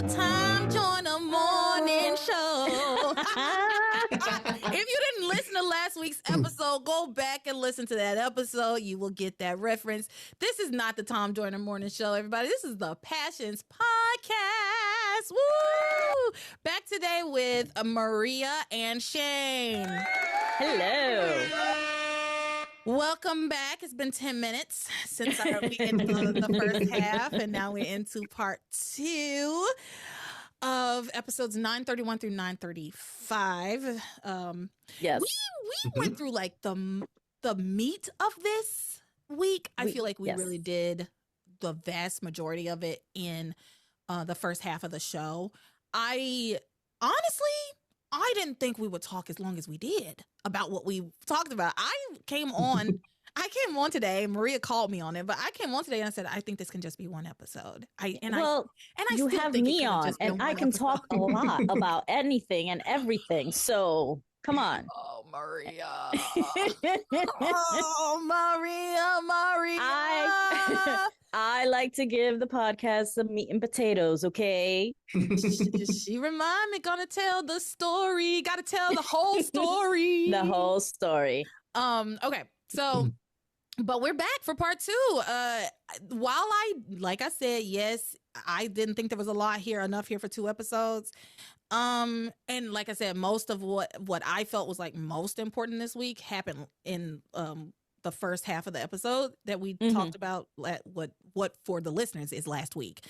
the Tom Joyner Morning Show. If you didn't listen to last week's episode, go back and listen to that episode. You will get that reference. This is not the Tom Joyner Morning Show, everybody. This is the Passions Podcast. Woo! Back today with Maria and Shane. Hello. Welcome back. It's been 10 minutes since we ended the first half, and now we're into part 2 of episodes 931 through 935. Yes. We went through like the meat of this week. I feel like we really did the vast majority of it in the first half of the show. I didn't think we would talk as long as we did about what we talked about. I came on today. Maria called me on it, but I came on today and I said, I think this can just be one episode. I you have me on, and I can talk a lot about anything and everything. So come on. Oh, Maria. Oh, Maria. I like to give the podcast some meat and potatoes, okay? She remind me, gonna tell the story. Gotta tell the whole story. The whole story. Okay, so, but we're back for part 2. While like I said, yes, I didn't think there was enough here for 2 episodes. And like I said, most of what I felt was like most important this week happened in the first half of the episode that we talked about. What for the listeners is last week.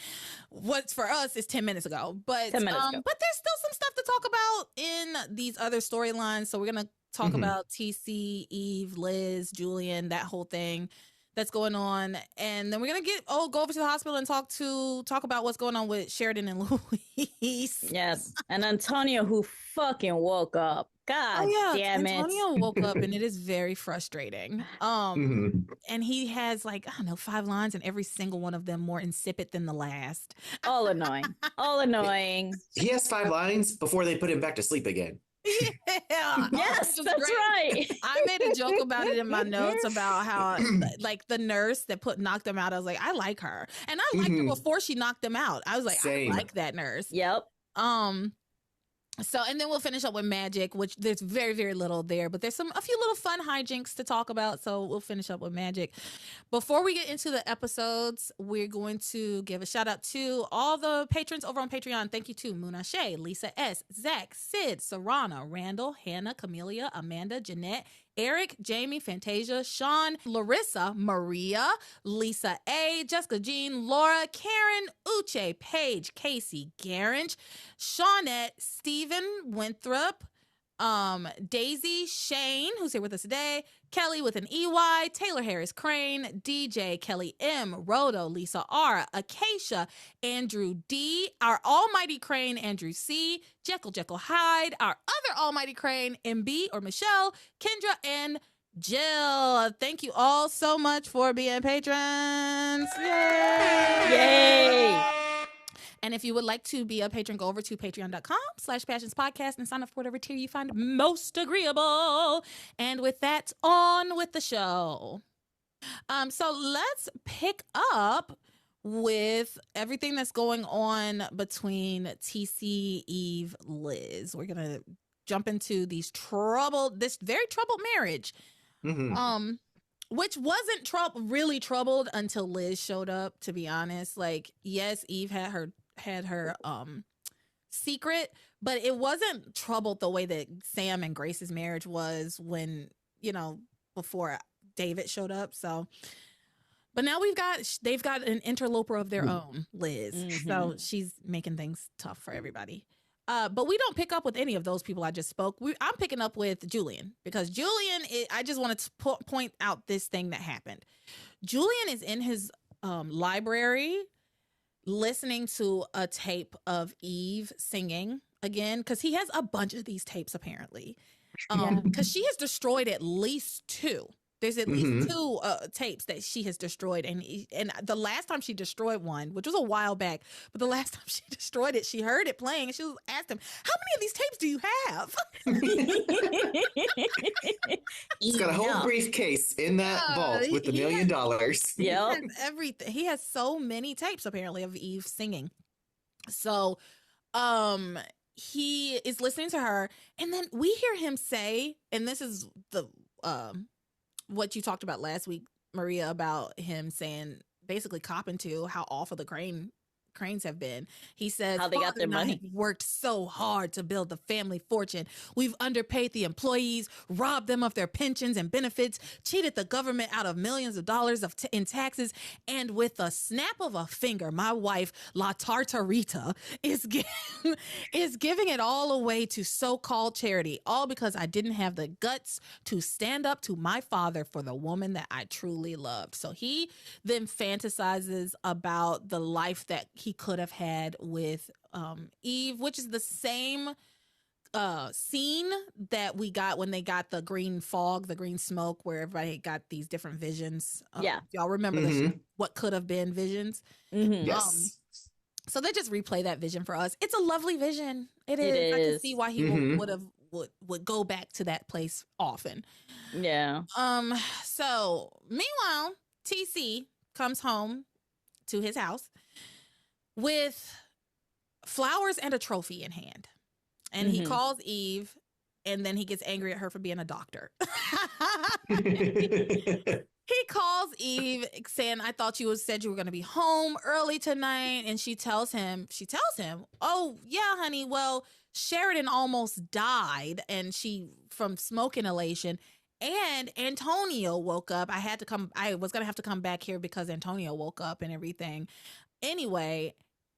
What's for us is 10 minutes ago. But 10 minutes ago. But there's still some stuff to talk about in these other storylines. So we're gonna talk about TC, Eve, Liz, Julian, that whole thing that's going on, and then we're gonna go over to the hospital and talk about what's going on with Sheridan and Luis. Yes, and Antonio, who fucking woke up. God damn it! Antonio woke up, and it is very frustrating. And he has 5 lines, and every single one of them more insipid than the last. All annoying. All annoying. He has 5 lines before they put him back to sleep again. Yeah. Yes, that's great. Right. I made a joke about it in my notes about how the nurse that knocked him out. I was like, I like her, and I liked her before she knocked him out. I was like, Same. I like that nurse. Yep. So, and then we'll finish up with magic, which there's very, very little there, but there's a few little fun hijinks to talk about. So we'll finish up with magic. Before we get into the episodes, we're going to give a shout out to all the patrons over on Patreon. Thank you to Muna Shea, Lisa S, Zach, Sid, Sarana, Randall, Hannah, Camelia, Amanda, Jeanette, Eric, Jamie, Fantasia, Sean, Larissa, Maria, Lisa A, Jessica Jean, Laura, Karen, Uche, Paige, Casey, Garrinch, Shawnette, Stephen, Winthrop, Daisy, Shane, who's here with us today, Kelly with an EY, Taylor Harris Crane, DJ, Kelly M, Rodo, Lisa R, Acacia, Andrew D, our almighty Crane, Andrew C, Jekyll Hyde, our other almighty Crane, MB or Michelle, Kendra, and Jill. Thank you all so much for being patrons. Yay! Yay! And if you would like to be a patron, go over to patreon.com/passionspodcast and sign up for whatever tier you find most agreeable. And with that, on with the show. So let's pick up with everything that's going on between TC, Eve, Liz. We're going to jump into this very troubled marriage. Which wasn't really troubled until Liz showed up, to be honest. Yes, Eve had her secret, but it wasn't troubled the way that Sam and Grace's marriage was when, before David showed up. So, but now they've got an interloper of their own, Liz. So she's making things tough for everybody. But we don't pick up with any of those people I just spoke. I'm picking up with Julian, because I just wanted to point out this thing that happened. Julian is in his library listening to a tape of Eve singing again, because he has a bunch of these tapes apparently. Because she has destroyed at least 2. There's at least 2 tapes that she has destroyed. And the last time she destroyed one, which was a while back, but the last time she destroyed it, she heard it playing and she asked him, how many of these tapes do you have? He's got a whole briefcase in that vault with $1 million. He has everything. He has so many tapes apparently of Eve singing. So he is listening to her, and then we hear him say, and this is the what you talked about last week, Maria, about him saying, basically copping to how awful the cranes have been. He says, how they got their money. Have worked so hard to build the family fortune. We've underpaid the employees, robbed them of their pensions and benefits, cheated the government out of millions of dollars in taxes, and with a snap of a finger, my wife LeTara is giving it all away to so-called charity, all because I didn't have the guts to stand up to my father for the woman that I truly loved. So he then fantasizes about the life that he could have had with Eve, which is the same scene that we got when they got the green fog, the green smoke, where everybody got these different visions. Y'all remember this, what could have been visions? Yes. So they just replay that vision for us. It's a lovely vision. It is. I can see why he would go back to that place often. Yeah. So meanwhile, TC comes home to his house with flowers and a trophy in hand. And he calls Eve, and then he gets angry at her for being a doctor. He calls Eve saying, I thought you said you were going to be home early tonight. And she tells him, oh, yeah, honey, well, Sheridan almost died from smoke inhalation. And Antonio woke up. I was going to have to come back here because Antonio woke up and everything. Anyway,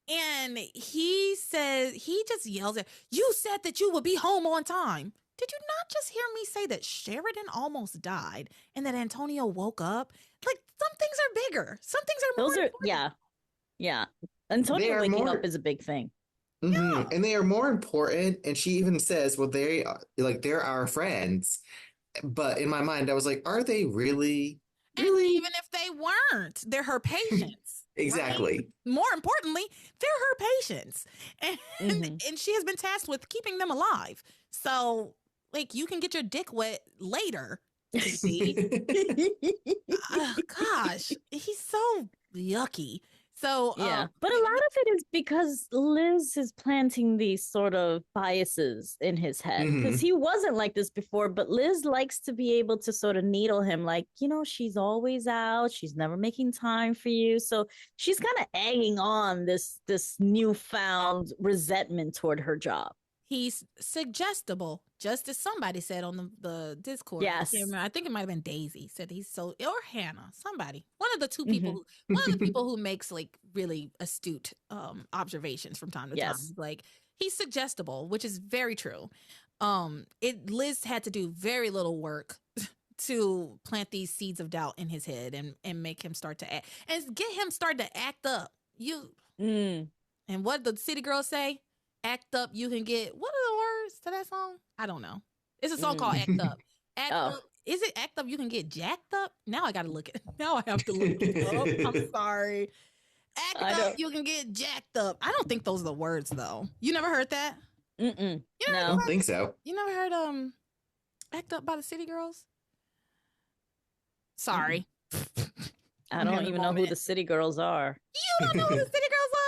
and he just yells at, you said that you would be home on time. Did you not just hear me say that Sheridan almost died and that Antonio woke up? Like, some things are bigger. Some things are more important. Yeah. Antonio waking up is a big thing. Yeah. And they are more important. And she even says, well, they're our friends. But in my mind, I was like, are they really? And even if they weren't, they're her patients. Exactly. Right? More importantly, they're her patients. And she has been tasked with keeping them alive. So, like, you can get your dick wet later. Gosh, he's so yucky. So, yeah, but a lot of it is because Liz is planting these sort of biases in his head because he wasn't like this before. But Liz likes to be able to sort of needle him, like, she's always out, she's never making time for you. So she's kind of egging on this newfound resentment toward her job. He's suggestible, just as somebody said on the Discord. Yes, I think it might have been Daisy said or Hannah, somebody, one of the two people, one of the people who makes like really astute observations from time to time. Like, he's suggestible, which is very true. Liz had to do very little work to plant these seeds of doubt in his head and make him start to act and get him start to act up. And what did the city girls say? Act up, you can get, what are the words to that song? I don't know. It's a song called Act Up. Up. Is it Act Up, you can get jacked up? Now I got to look it. Now I have to look it up. I'm sorry. Act up, you can get jacked up. I don't think those are the words, though. You never heard that? No. I don't think so. You never heard Act Up by the City Girls? Sorry. I don't even know who the City Girls are. You don't know who the City Girls are?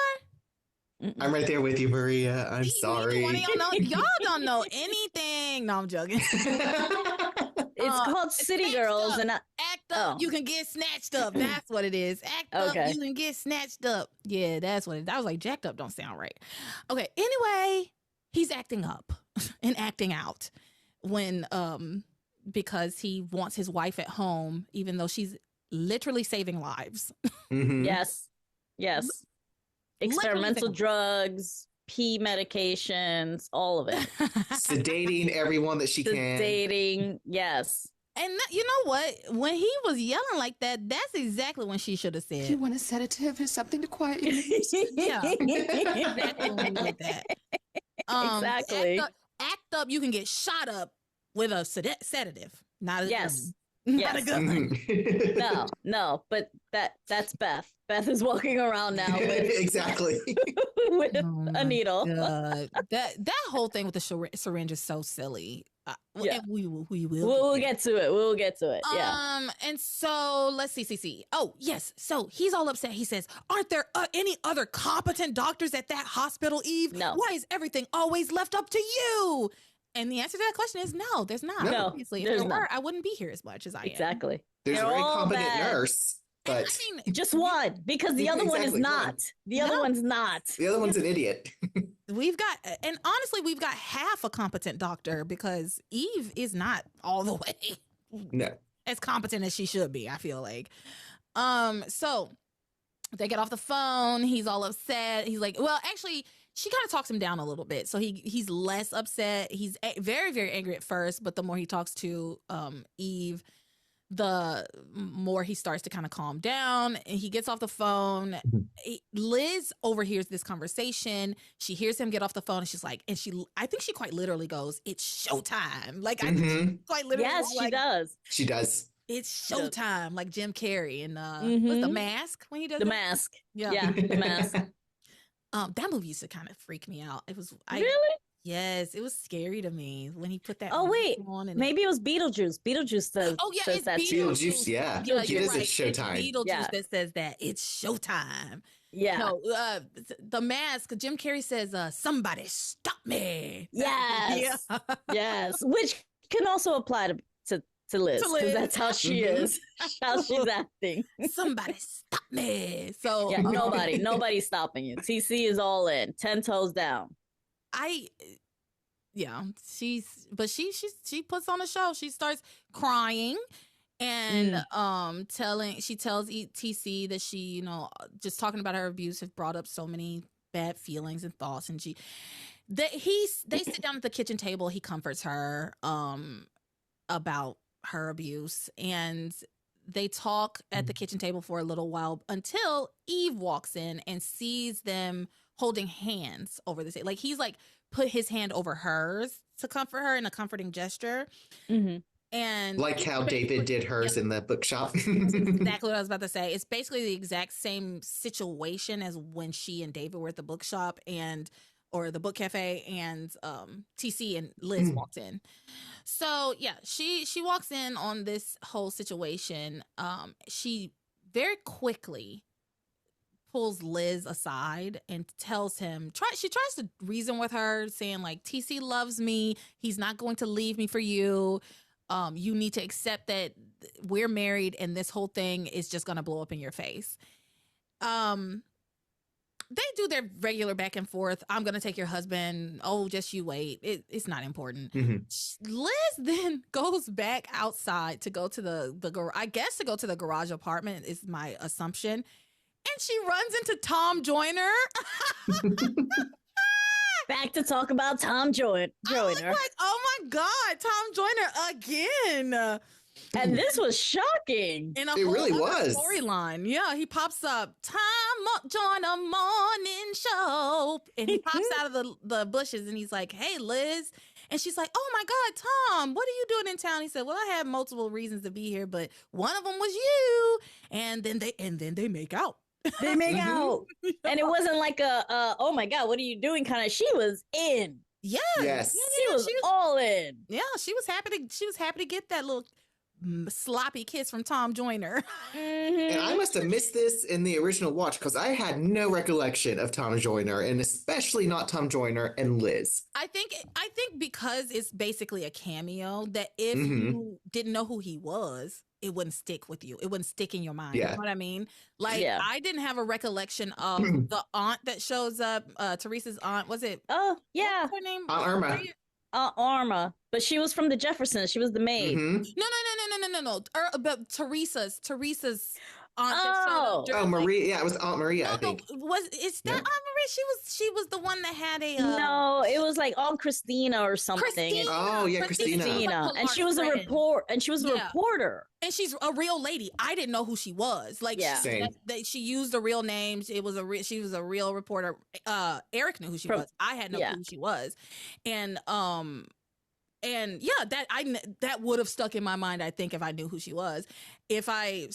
I'm right there with you, Maria. I'm sorry. Y'all don't know anything. No, I'm joking. It's called City Girls. Up. And act up, you can get snatched up. That's what it is. Act up, you can get snatched up. Yeah, that's what it is. I was like, jacked up don't sound right. Okay, anyway, he's acting up and acting out when because he wants his wife at home, even though she's literally saving lives. Yes. Experimental drugs, pee medications, all of it. Sedating everyone that she can. Sedating, yes. And you know what? When he was yelling like that, that's exactly when she should have said, "You want a sedative or something to quiet you?" Yeah, exactly when he did that. Exactly. Act up, you can get shot up with a sedative, not a gun. Not a gun. No, but that's Beth. Beth is walking around now with exactly with a needle. That whole thing with the syringe is so silly. Yeah. And we will We'll get to it. We'll get to it. Yeah. And so let's see. Oh, yes. So he's all upset. He says, "Aren't there any other competent doctors at that hospital, Eve? No. Why is everything always left up to you?" And the answer to that question is no, there's not. No, Obviously, if there's there were, not. I wouldn't be here as much as I am. Exactly. There's They're a very all competent bad. nurse, And but I mean, Just one, because the other one is Exactly, not. one. The other No. one's not. the other one's an idiot. we've got half a competent doctor because Eve is not all the way No. as competent as she should be, I feel like. So they get off the phone. He's all upset. He's like, well, actually, she kind of talks him down a little bit. So he's less upset. He's very, very angry at first, but the more he talks to Eve, the more he starts to kind of calm down. And he gets off the phone. Liz overhears this conversation. She hears him get off the phone, and she's like, I think she quite literally goes, "It's showtime." Like, I think she quite literally Yes, was like, she does. She does. "It's showtime," like Jim Carrey and Mhm. what's The Mask when he does The that? mask. Yeah. Yeah, the mask. That movie used to kind of freak me out. It was Really? Yes, it was scary to me when he put that. Oh, mask wait. on and Maybe it was Beetlejuice. Beetlejuice says, Oh, yeah, says it's that too. Beetlejuice, yeah. Yeah, It you're is right. at Showtime. It's Beetlejuice Yeah. that says that. It's showtime. Yeah. No, The Mask. Jim Carrey says, "Somebody stop me." Yes. Yeah. Yes. Which can also apply to Liz, To Liz. because that's how she Mhm. is, how she's acting. Somebody stop me. So Yeah, nobody's stopping you. TC is all in, 10 toes down. She puts on a show. She starts crying and she tells TC that she, just talking about her abuse has brought up so many bad feelings and thoughts, and they sit down at the kitchen table. He comforts her about her abuse, and they talk at the kitchen table for a little while until Eve walks in and sees them holding hands over the table. Like, he's like put his hand over hers to comfort her in a comforting gesture. Mm-hmm. And Like how David did hers in the bookshop. that's exactly what I was about to say. It's basically the exact same situation as when she and David were at the bookshop or the book cafe, and TC and Liz walked in. So yeah, she walks in on this whole situation. She very quickly pulls Liz aside and tells him, she tries to reason with her, saying like, TC loves me. He's not going to leave me for you. You need to accept that we're married and this whole thing is just going to blow up in your face. They do their regular back and forth. I'm going to take your husband. Oh, just you wait. It's not important. Liz then goes back outside to go to the garage apartment is my assumption. And she runs into Tom Joyner. Back to talk about Tom Joyner. I was like, oh my God, Tom Joyner again. And this was shocking. In It really was. Storyline. Yeah, he pops up. Tom Joyner morning show. And he pops out of the bushes and he's like, hey, Liz. And she's like, oh my God, Tom, what are you doing in town? He said, well, I had multiple reasons to be here, but one of them was you. And then they make out. They make out. And it wasn't like oh my God, what are you doing kind of. She was in. Yeah. Yes. She was all in. Yeah, she was happy to get that little sloppy kiss from Tom Joyner. And I must have missed this in the original watch because I had no recollection of Tom Joyner, and especially not Tom Joyner and Liz. I think because it's basically a cameo, that if you didn't know who he was, it wouldn't stick with you. It wouldn't stick in your mind. Yeah. You know what I mean? Like, I didn't have a recollection of the aunt that shows up, Teresa's aunt. Was it? Oh, yeah. What's her name? Aunt Irma. Arma. But she was from the Jeffersons. She was the maid. No. But Teresa's aunt that showed up during, Maria. Yeah, it was Aunt Maria, I think. Is that Aunt Maria? She was the one that had a no, it was like Aunt Christina or something. Christina. Oh, yeah, But Christina. And she was a reporter. And she's a real lady. I didn't know who she was. Like, Same. she used a real name. She was a real reporter. Eric knew who she was. I had no clue who she was. And yeah, that would have stuck in my mind, I think, if I knew who she was. If I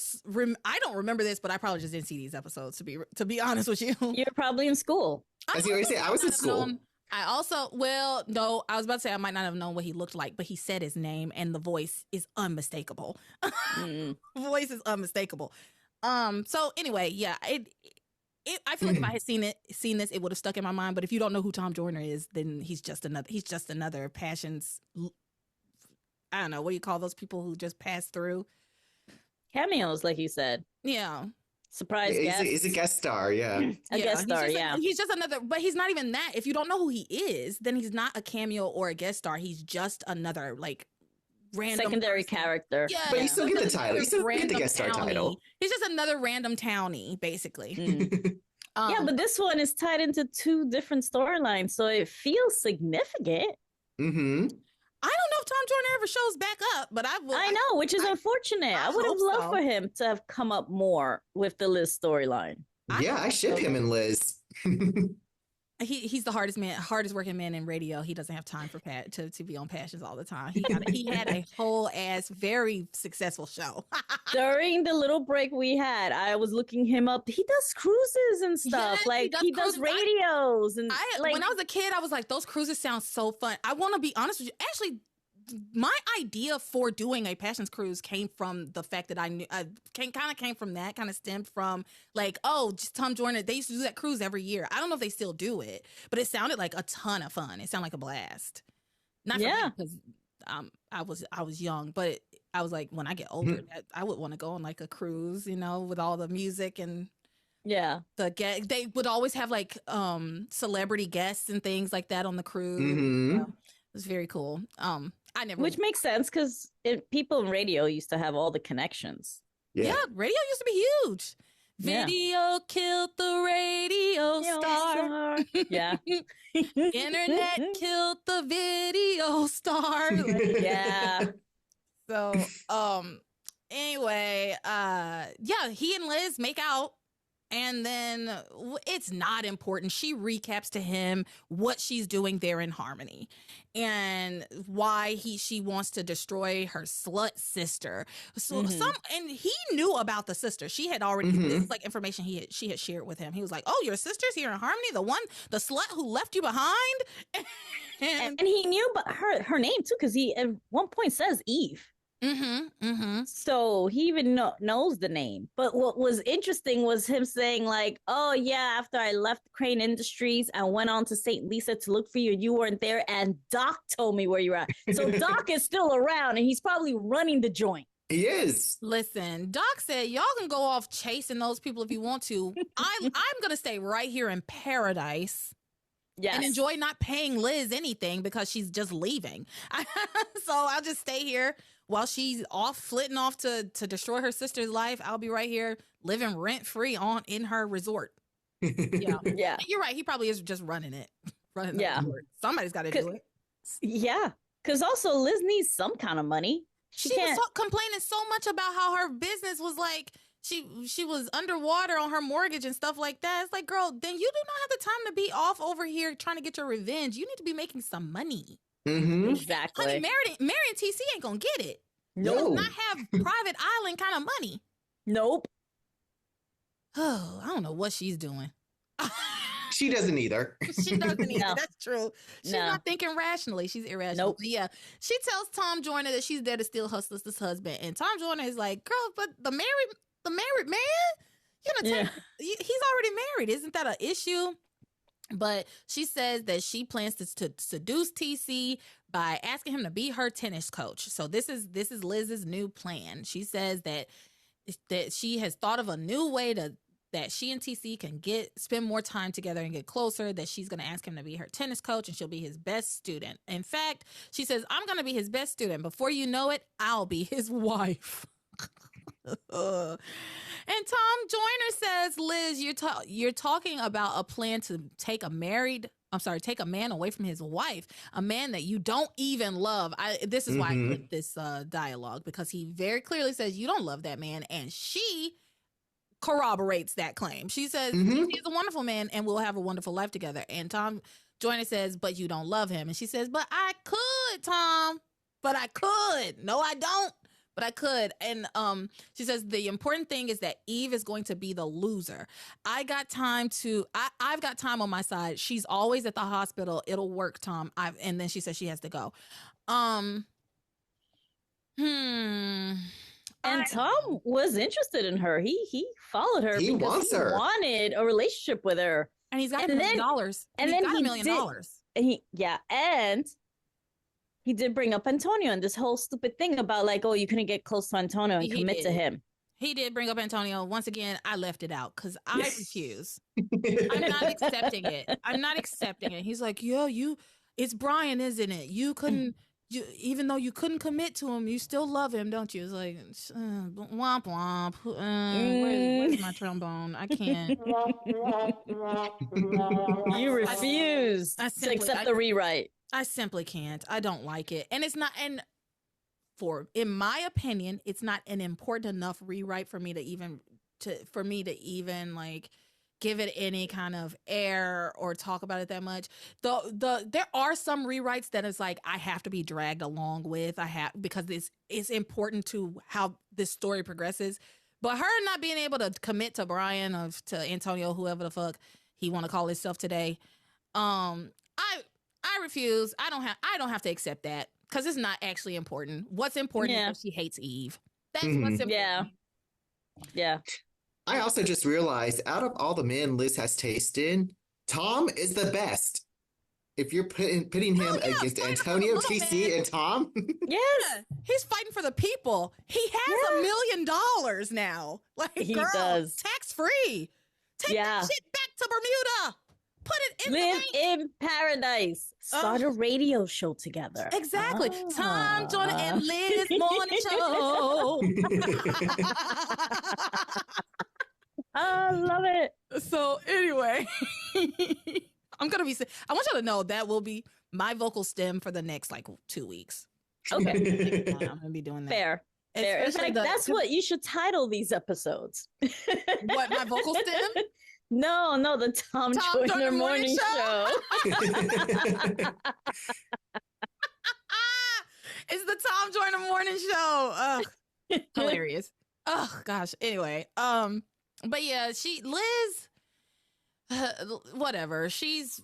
don't remember this, but I probably just didn't see these episodes, to be honest with you. You're probably in school. As you always say, I was in school. I also, well, no, I was about to say I might not have known what he looked like, but he said his name and the voice is unmistakable. Voice is unmistakable. So anyway, yeah, I feel like if I had seen this, it would have stuck in my mind. But if you don't know who Tom Joyner is, then he's just another Passions. I don't know, what do you call those people who just pass through? Cameos, like you said. Yeah. Surprise guest. He's a guest star, yeah. A guest star, yeah. He's just another, but he's not even that. If you don't know who he is, then he's not a cameo or a guest star. He's just another, like, random secondary person. character. Yeah. But you still get the title. You still get the guest star title. He's just another random townie, basically. Yeah, but this one is tied into 2 different storylines, so it feels significant. Mm-hmm. I don't know if Tom Joyner ever shows back up, but I know, which is unfortunate. I would have loved for him to have come up more with the Liz storyline. Yeah, I ship him and Liz. He's the hardest working man in radio. He doesn't have time for to be on Passions all the time. He had a whole ass very successful show. During the little break we had, I was looking him up. He does cruises and stuff. Yes, like he does radios and when I was a kid, I was like, those cruises sound so fun. I want to be honest with you. Actually, my idea for doing a Passions cruise came from the fact that I knew came from stemmed from like, oh, just Tom Joyner. They used to do that cruise every year. I don't know if they still do it, but it sounded like a ton of fun. It sounded like a blast. Not for me because I was young, but I was like, when I get older, I would want to go on like a cruise, you know, with all the music and they would always have like celebrity guests and things like that on the cruise. Mm-hmm. So it was very cool. Which makes sense because people in radio used to have all the connections. Yeah, radio used to be huge. Video killed the radio star. Yeah. Internet killed the video star. Yeah. So, anyway, he and Liz make out. And then it's not important. She recaps to him what she's doing there in Harmony and why she wants to destroy her slut sister. So and he knew about the sister. She had already this is like information she had shared with him. He was like, "Oh, your sister's here in Harmony, the slut who left you behind." and he knew but her name too, because he at one point says Eve. So he even knows the name. But what was interesting was him saying like, oh yeah, after I left Crane Industries, I went on to St. Lisa to look for you. You weren't there. And Doc told me where you're at. So Doc is still around and he's probably running the joint. He is. Listen, Doc said, y'all can go off chasing those people if you want to. I'm going to stay right here in paradise. Yes. And enjoy not paying Liz anything because she's just leaving. So I'll just stay here while she's flitting off to destroy her sister's life. I'll be right here living rent free in her resort. Yeah. Yeah. You're right. He probably is just running it. Resort. Somebody's got to do it. Yeah. Because also Liz needs some kind of money. She was complaining so much about how her business was like, she was underwater on her mortgage and stuff like that. It's like, girl, then you do not have the time to be off over here trying to get your revenge. You need to be making some money. Exactly. Honey, Mary and TC ain't gonna get it. No. You do not have private island kind of money. Nope. Oh, I don't know what she's doing. She doesn't either. She doesn't either. No. That's true. She's not thinking rationally. She's irrational. Nope. But yeah, she tells Tom Joyner that she's there to steal her sister's husband, and Tom Joyner is like, "Girl, but the married man, he's already married. Isn't that an issue?" But she says that she plans to seduce TC by asking him to be her tennis coach. So this is Liz's new plan. She says that she has thought of a new way that she and TC can spend more time together and get closer, that she's going to ask him to be her tennis coach and she'll be his best student. In fact, she says, I'm going to be his best student. Before you know it, I'll be his wife. And Tom Joyner says, Liz, you're talking about a plan to take a man away from his wife, a man that you don't even love. This is why I put this dialogue, because he very clearly says you don't love that man, and she corroborates that claim. She says he's a wonderful man and we'll have a wonderful life together. And Tom Joyner says, but you don't love him. And she says, but I could, Tom. But I could. No, I don't. but I could. And she says the important thing is that Eve is going to be the loser. I've got time on my side. She's always at the hospital. It'll work, Tom. And then she says she has to go. And Tom was interested in her. He followed her He because wants he her. wanted a relationship with her. And he's got And $1 then- million. and he's then got he $1 million. did- and he did bring up Antonio and this whole stupid thing about like, oh, you couldn't get close to Antonio and He commit to did. him. He did bring up Antonio. Once again, I left it out because I refuse. I'm not accepting it. I'm not accepting it. He's like, yo, it's Brian, isn't it? You couldn't, even though you couldn't commit to him, you still love him, don't you? It's like, womp womp. Where's my trombone? I can't. You refuse I to accept the rewrite. I simply can't. I don't like it. And it's not, and in my opinion, it's not an important enough rewrite for me to even like give it any kind of air or talk about it that much. There are some rewrites that is like I have to be dragged along with. Because it's important to how this story progresses. But her not being able to commit to Brian or to Antonio, whoever the fuck he want to call himself today, I refuse. I don't have to accept that because it's not actually important. What's important is that she hates Eve. That's what's important. Yeah. I also just realized out of all the men Liz has tasted, Tom is the best. If you're pitting him against Antonio, TC, and Tom. Yes. He's fighting for the people. He has $1 million now. Like, He girl, does. tax free. Take that shit back to Bermuda. Put it in Live the bank. in paradise. Start a radio show together. Exactly. Tom Joyner and Liz morning show. I love it. So anyway, I want you to know that will be my vocal stem for the next like 2 weeks. Okay. I'm gonna be doing that. Fair. In fact, that's what you should title these episodes. What, my vocal stem? No, the Tom Joyner Morning Show. It's the Tom Joyner Morning Show. Ugh, hilarious. Oh gosh. Anyway, but yeah, Liz, whatever. She's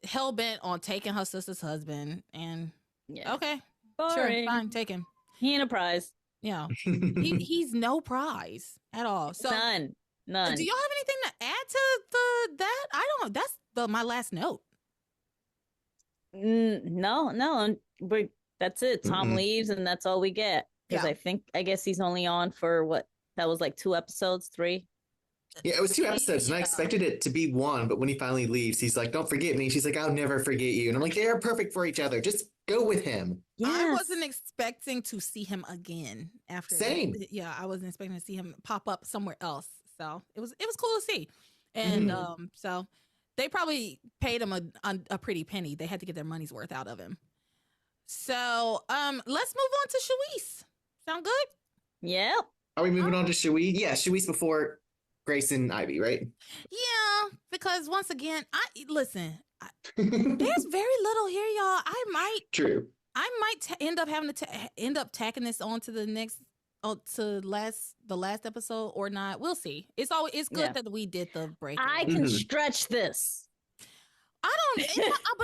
hell bent on taking her sister's husband, and okay, Boring. sure, fine, take him. He ain't a prize. Yeah, he's no prize at all. So None. do y'all have anything to add to that? I don't. That's my last note. No. That's it. Tom leaves, and that's all we get. Because I guess he's only on for what? That was like 2 episodes, 3. Yeah, it was 2 episodes, and I expected it to be 1, but when he finally leaves, he's like, "Don't forget me." She's like, "I'll never forget you," and I'm like, "They're perfect for each other. Just go with him." Yes. I wasn't expecting to see him again after. Same. Yeah, I wasn't expecting to see him pop up somewhere else. So it was cool to see, and so they probably paid him a pretty penny. They had to get their money's worth out of him. So let's move on to Shawise. Sound good? Yep. Are we moving on to Shawise? Yeah, Shawise before Grace and Ivy, right? Yeah, because once again, there's very little here, y'all. True. I might end up having to end up tacking this on to the last episode or not. We'll see. It's good that we did the break. I can stretch this. But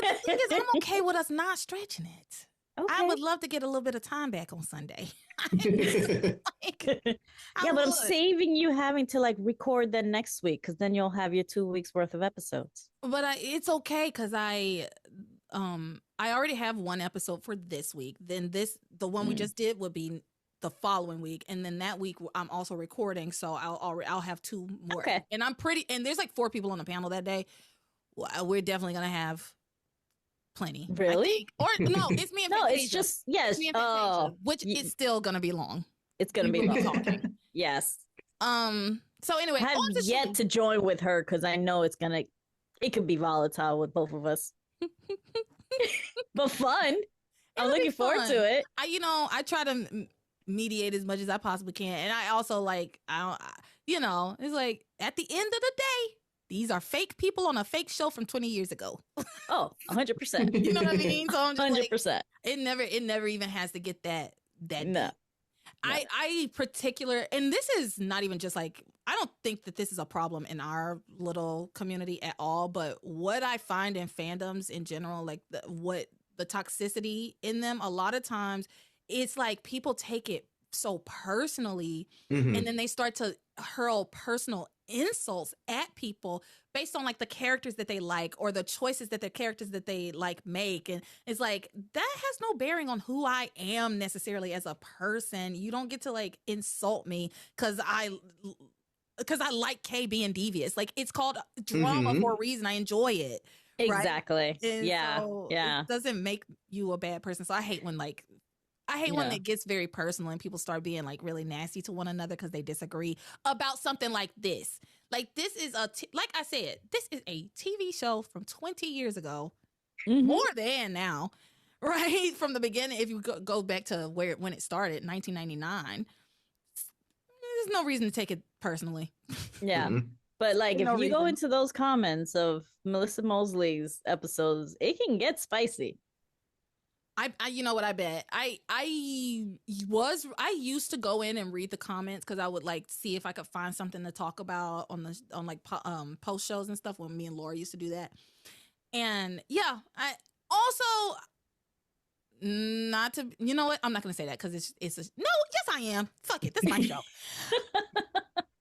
the thing is, I'm okay with us not stretching it. Okay. I would love to get a little bit of time back on Sunday. I'm saving you having to like record that next week because then you'll have your 2 weeks worth of episodes. But it's okay because I already have 1 episode for this week. Then the one we just did would be the following week, and then that week I'm also recording, so I'll have 2 more. Okay. And and there's like 4 people on the panel that day. We're definitely gonna have plenty. Really? Or no, it's me and no, Fantasia. it's just yes. Which is still gonna be long. It's gonna be long. Talking. Yes. So anyway, I have yet to join with her because I know it could be volatile with both of us. But fun. I'm looking forward to it. I try to mediate as much as I possibly can, and I also it's like at the end of the day, these are fake people on a fake show from 20 years ago. Oh, 100%. You know what I mean? So I'm just 100%. It never even has to get that No. deep. and this is not even just like, I don't think that this is a problem in our little community at all, but what I find in fandoms in general, like the toxicity in them, a lot of times it's like people take it so personally, and then they start to hurl personal insults at people based on like the characters that they like or the choices that the characters that they like make. And it's like, that has no bearing on who I am necessarily as a person. You don't get to like insult me because I like Kay being devious. Like, it's called drama for a reason. I enjoy it. Exactly. Right? Yeah. So yeah. It doesn't make you a bad person. So I hate when when it gets very personal and people start being like really nasty to one another because they disagree about something like this. Like, this is like I said, this is a TV show from 20 years ago, more than now, right? From the beginning, if you go back to when it started, 1999, there's no reason to take it personally. Yeah. But like, if you go into those comments of Melissa Mosley's episodes, it can get spicy. I you know what, I bet I used to go in and read the comments because I would like see if I could find something to talk about on post shows and stuff when me and Laura used to do that. And yeah, I also, not to, you know what, I'm not gonna say that because yes I am, fuck it, this is my show.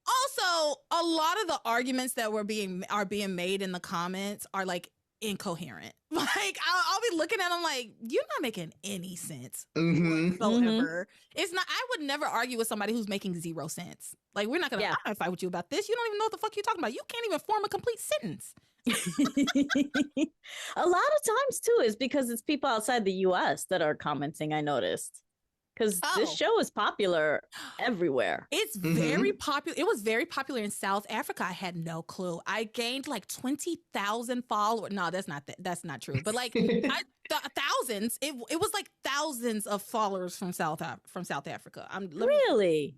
Also, a lot of the arguments that are being made in the comments are like incoherent. Like, I'll be looking at them like, you're not making any sense whatsoever. It's not. I would never argue with somebody who's making 0 sense. Like, we're not gonna. I'm not gonna fight with you about this. You don't even know what the fuck you're talking about. You can't even form a complete sentence. A lot of times too is because it's people outside the U.S. that are commenting. I noticed. Because this show is popular everywhere. It's very popular. It was very popular in South Africa. I had no clue. I gained like 20,000 followers. No, that's not true. But like thousands. It was like thousands of followers from South Africa. Really?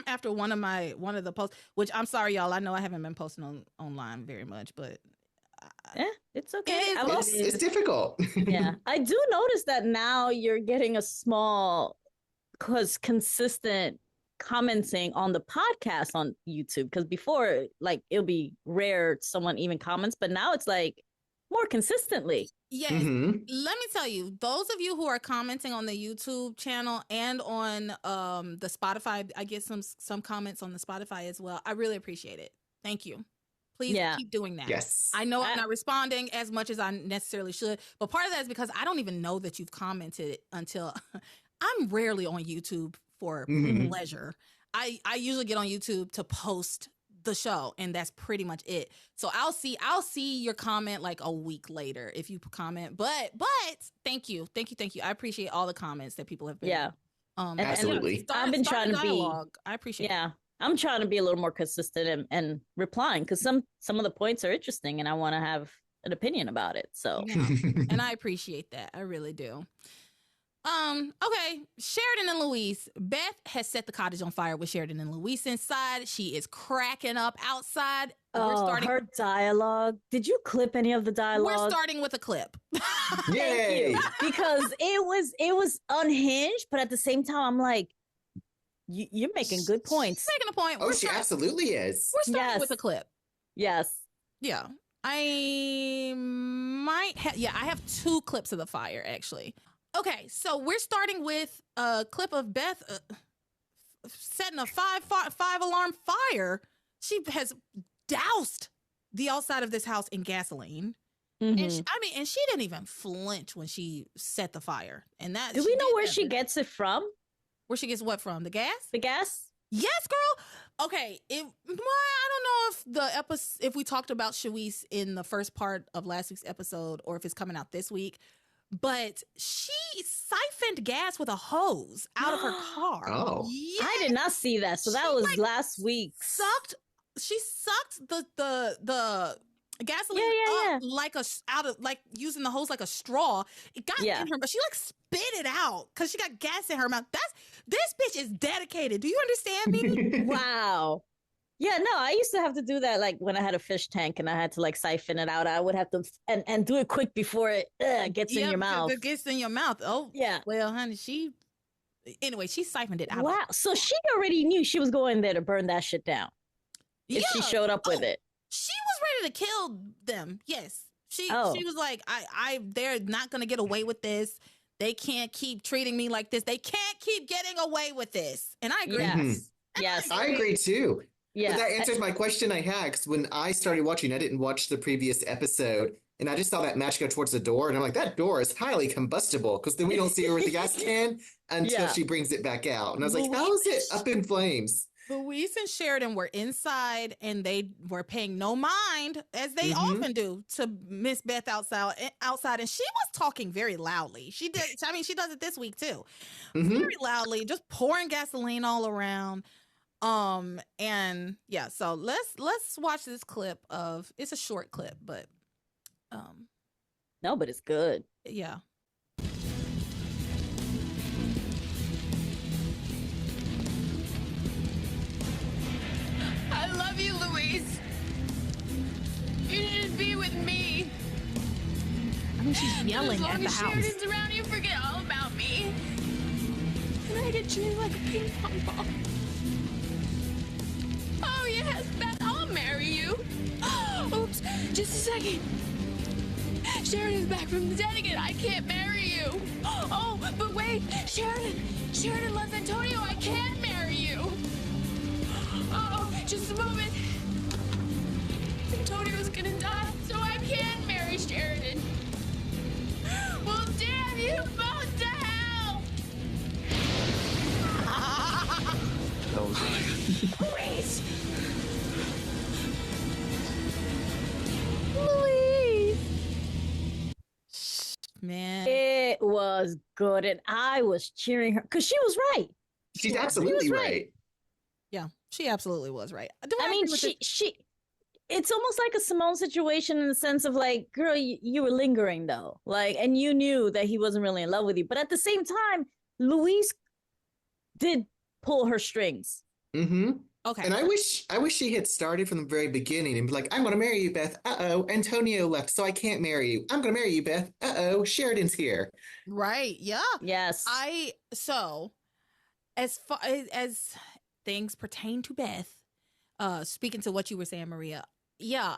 After one of the posts, which I'm sorry, y'all. I know I haven't been posting online very much, but it's okay. It's difficult. Yeah, I do notice that now you're getting a small, consistent commenting on the podcast on YouTube. Because before, like, it'll be rare someone even comments, but now it's like more consistently. Yes. Let me tell you, those of you who are commenting on the YouTube channel and on the Spotify, I get some comments on the Spotify as well. I really appreciate it. Thank you. Please keep doing that. Yes. I know I'm not responding as much as I necessarily should, but part of that is because I don't even know that you've commented until I'm rarely on YouTube for pleasure. I usually get on YouTube to post the show, and that's pretty much it. So I'll see your comment like a week later if you comment. But thank you. I appreciate all the comments that people have been. Yeah. Absolutely. I've been trying to be. I appreciate it. Yeah. I'm trying to be a little more consistent and replying because some of the points are interesting and I want to have an opinion about it. So, and I appreciate that. I really do. Okay. Sheridan and Luis. Beth has set the cottage on fire with Sheridan and Luis inside. She is cracking up outside. Her dialogue. Did you clip any of the dialogue? We're starting with a clip. Yay! Because it was unhinged, but at the same time, I'm like, you're making good points. Making a point. Oh, she absolutely is. We're starting with a clip. Yes. Yeah. I have 2 clips of the fire, actually. Okay, so we're starting with a clip of Beth setting a 5-alarm fire. She has doused the outside of this house in gasoline. And she didn't even flinch when she set the fire. And that. Do we know where she gets it from? Where she gets what from? The gas? The gas? Yes, girl. Okay. I don't know if we talked about Shawise in the first part of last week's episode or if it's coming out this week, but she siphoned gas with a hose out of her car. Oh. Yes. I did not see that. So that was last week. She sucked the gasoline up like using the hose like a straw. It got in her, but she like spit it out because she got gas in her mouth. This bitch is dedicated. Do you understand me? Wow. Yeah, no, I used to have to do that like when I had a fish tank and I had to like siphon it out. I would have to and do it quick before it gets in your mouth. It gets in your mouth. Oh, yeah. Well, honey, she Anyway, she siphoned it out. Wow. So she already knew she was going there to burn that shit down. If she showed up with it. She was ready to kill them. Yes. She was like, they're not gonna get away with this. They can't keep treating me like this. They can't keep getting away with this. And I agree. Yes. Yes. I agree too. Yeah. But that answers my question I had, because when I started watching, I didn't watch the previous episode, and I just saw that match go towards the door, and I'm like, that door is highly combustible, because then we don't see her with the gas can until she brings it back out. And I was like, how is it up in flames? Luis and Sheridan were inside, and they were paying no mind, as they often do, to Miss Beth outside, and she was talking very loudly. She did. I mean, she does it this week too, very loudly, just pouring gasoline all around. And yeah, so let's watch this clip of. It's a short clip, but no, but it's good. Yeah. I love you, Luis. You should be with me. I mean, she's yelling at the house. As long as Sheridan's around, you forget all about me. And I get treated like a ping pong ball. Oh, yes, Beth, I'll marry you. Oops, just a second. Sheridan's back from the dead again. I can't marry you. Oh, but wait, Sheridan loves Antonio. I can't marry you. Oh, just a moment. Antonio's gonna die, so I can't marry Sheridan. Well, damn you both to hell! Luis! Luis! Man. It was good, and I was cheering her because she was right. She's absolutely right. Yeah, she absolutely was right. I mean, she. It's almost like a Simone situation in the sense of like, girl, you were lingering though, like, and you knew that he wasn't really in love with you, but at the same time, Luis did pull her strings. Okay. And I wish she had started from the very beginning and be like, I'm going to marry you, Beth. Uh-oh, Antonio left, so I can't marry you. I'm going to marry you, Beth. Uh-oh, Sheridan's here. Right. Yeah. Yes. So as far as things pertain to Beth, speaking to what you were saying, Maria, yeah,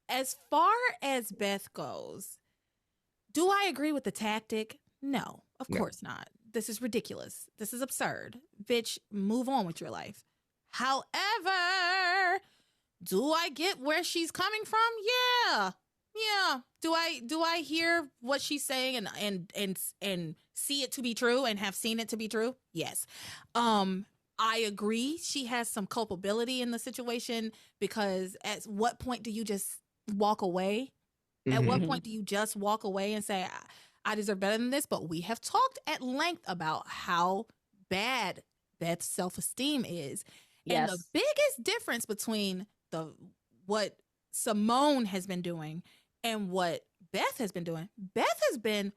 as far as Beth goes, do I agree with the tactic? No, of course not. This is ridiculous. This is absurd. Bitch, move on with your life. However, do I get where she's coming from? Yeah. Do I hear what she's saying and see it to be true and have seen it to be true? Yes. I agree. She has some culpability in the situation, because at what point do you just walk away? At what point do you just walk away and say, I deserve better than this? But we have talked at length about how bad Beth's self-esteem is. Yes. And the biggest difference between what Simone has been doing and what Beth has been doing, Beth has been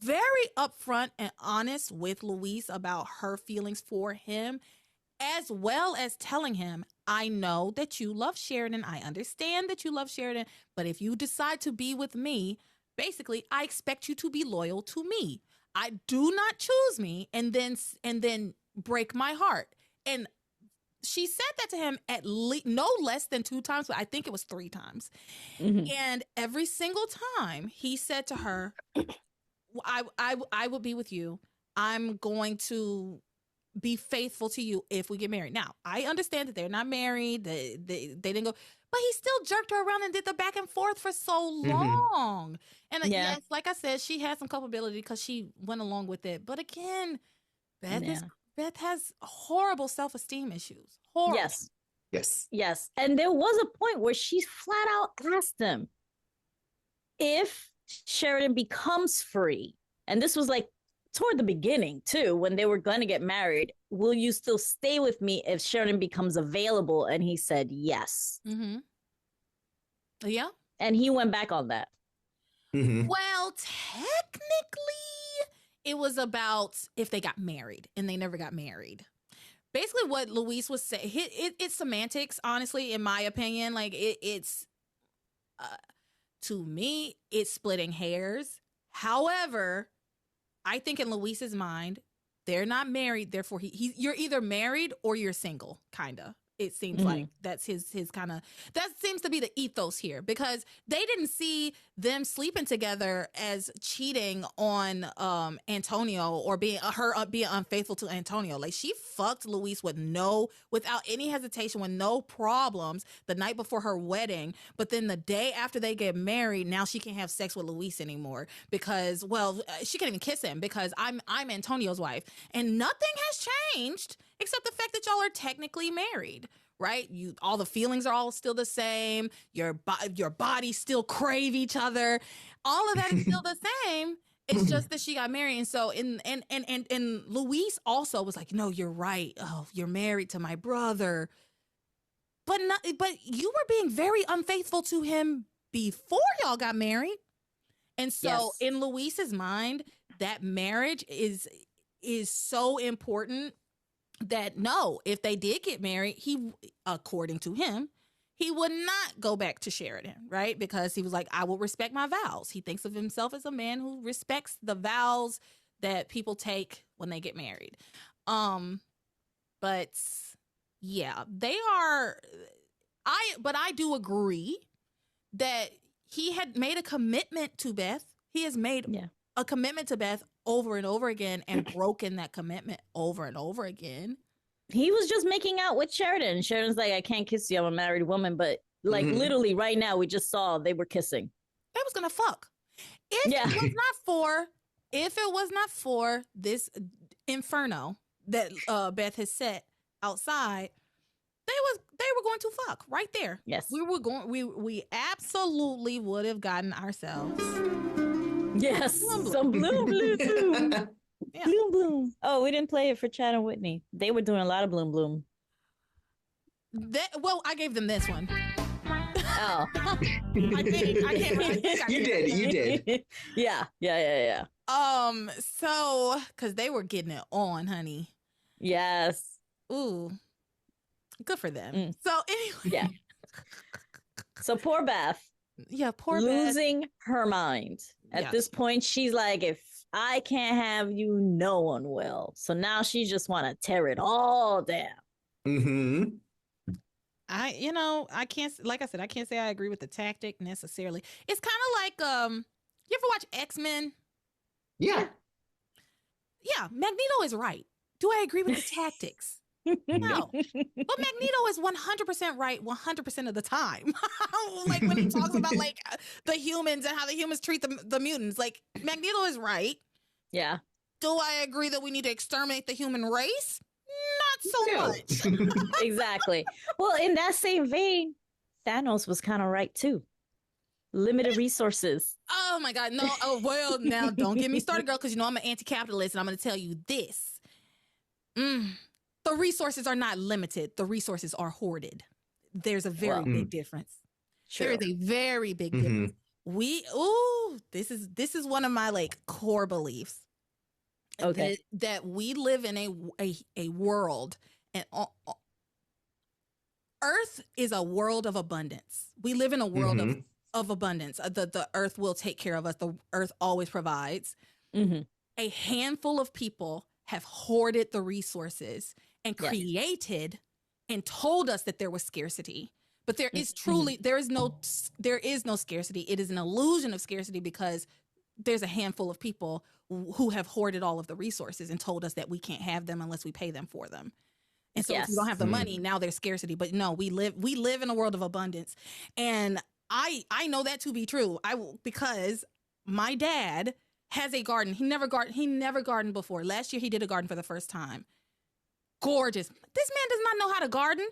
very upfront and honest with Luis about her feelings for him, as well as telling him, I know that you love Sheridan. I understand that you love Sheridan, but if you decide to be with me, basically, I expect you to be loyal to me. I do not choose me and then break my heart. And she said that to him at least no less than 2 times, but I think it was 3 times. And every single time he said to her, I will be with you. I'm going to be faithful to you if we get married. Now, I understand that they're not married. They didn't go, but he still jerked her around and did the back and forth for so long. And yes, like I said, she had some culpability because she went along with it. But again, Beth has horrible self-esteem issues. Horrible. Yes. And there was a point where she flat out asked him, if Sheridan becomes free, and this was like toward the beginning too, when they were going to get married, will you still stay with me if Sheridan becomes available? And he said yes. Yeah. And he went back on that. Well, technically, it was about if they got married, and they never got married. Basically, what Luis was saying, it's semantics, honestly, in my opinion. Like, it's to me, it's splitting hairs. However, I think in Luis's mind, they're not married, therefore you're either married or you're single, kind of. It seems like that's his kind of, that seems to be the ethos here, because they didn't see them sleeping together as cheating on Antonio or being unfaithful to Antonio. Like, she fucked Luis without any hesitation, with no problems the night before her wedding. But then the day after they get married, now she can't have sex with Luis anymore because, well, she can't even kiss him because I'm Antonio's wife, and nothing has changed except the fact that y'all are technically married, right? All the feelings are all still the same. Your bodies still crave each other. All of that is still the same. It's just that she got married. And so and Luis also was like, no, you're right. Oh, you're married to my brother. But you were being very unfaithful to him before y'all got married. And so in Luis's mind, that marriage is so important that no, if they did get married, according to him, he would not go back to Sheridan, right? Because he was like, I will respect my vows. He thinks of himself as a man who respects the vows that people take when they get married. But yeah, they are, but I do agree that he had made a commitment to Beth. He has made a commitment to Beth over and over again and broken that commitment over and over again. He was just making out with Sheridan. Sheridan's like, I can't kiss you, I'm a married woman. But like literally right now, we just saw they were kissing. They was gonna fuck. If it was not for this inferno that Beth has set outside, they were going to fuck right there. Yes. We absolutely would have gotten ourselves some bloom bloom. Yeah. Bloom bloom. Oh, we didn't play it for Chad and Whitney. They were doing a lot of bloom bloom. Well, I gave them this one. Oh. I can't really think. You did. Yeah. So, because they were getting it on, honey. Yes. Ooh. Good for them. So anyway. Yeah. So poor Beth. Yeah, poor Beth. Losing her mind. At this point, she's like, if I can't have you, no one will. So now she just want to tear it all down. Mm-hmm. I can't, like I said, I can't say I agree with the tactic necessarily. It's kind of like, you ever watch X-Men? Yeah. Yeah, Magneto is right. Do I agree with the tactics? No. But Magneto is 100% right 100% of the time. Like when he talks about like the humans and how the humans treat the mutants, like Magneto is right. Yeah. Do I agree that we need to exterminate the human race? Not so much. Exactly. Well, in that same vein, Thanos was kind of right too. Limited resources. Oh my God. No. Oh, well, now don't get me started, girl, because you know I'm an anti-capitalist and I'm going to tell you this. The resources are not limited. The resources are hoarded. There's a very big difference. Sure. There is a very big difference. This is one of my like core beliefs. Okay. That we live in a world, and Earth is a world of abundance. We live in a world of abundance. The Earth will take care of us. The Earth always provides. A handful of people have hoarded the resources and created and told us that there was scarcity. But there is truly, there is no scarcity. It is an illusion of scarcity because there's a handful of people who have hoarded all of the resources and told us that we can't have them unless we pay them for them. And so if you don't have the money, now there's scarcity. But no, we live in a world of abundance. And I know that to be true. Because my dad has a garden. He never gardened before. Last year he did a garden for the first time. Gorgeous. This man does not know how to garden,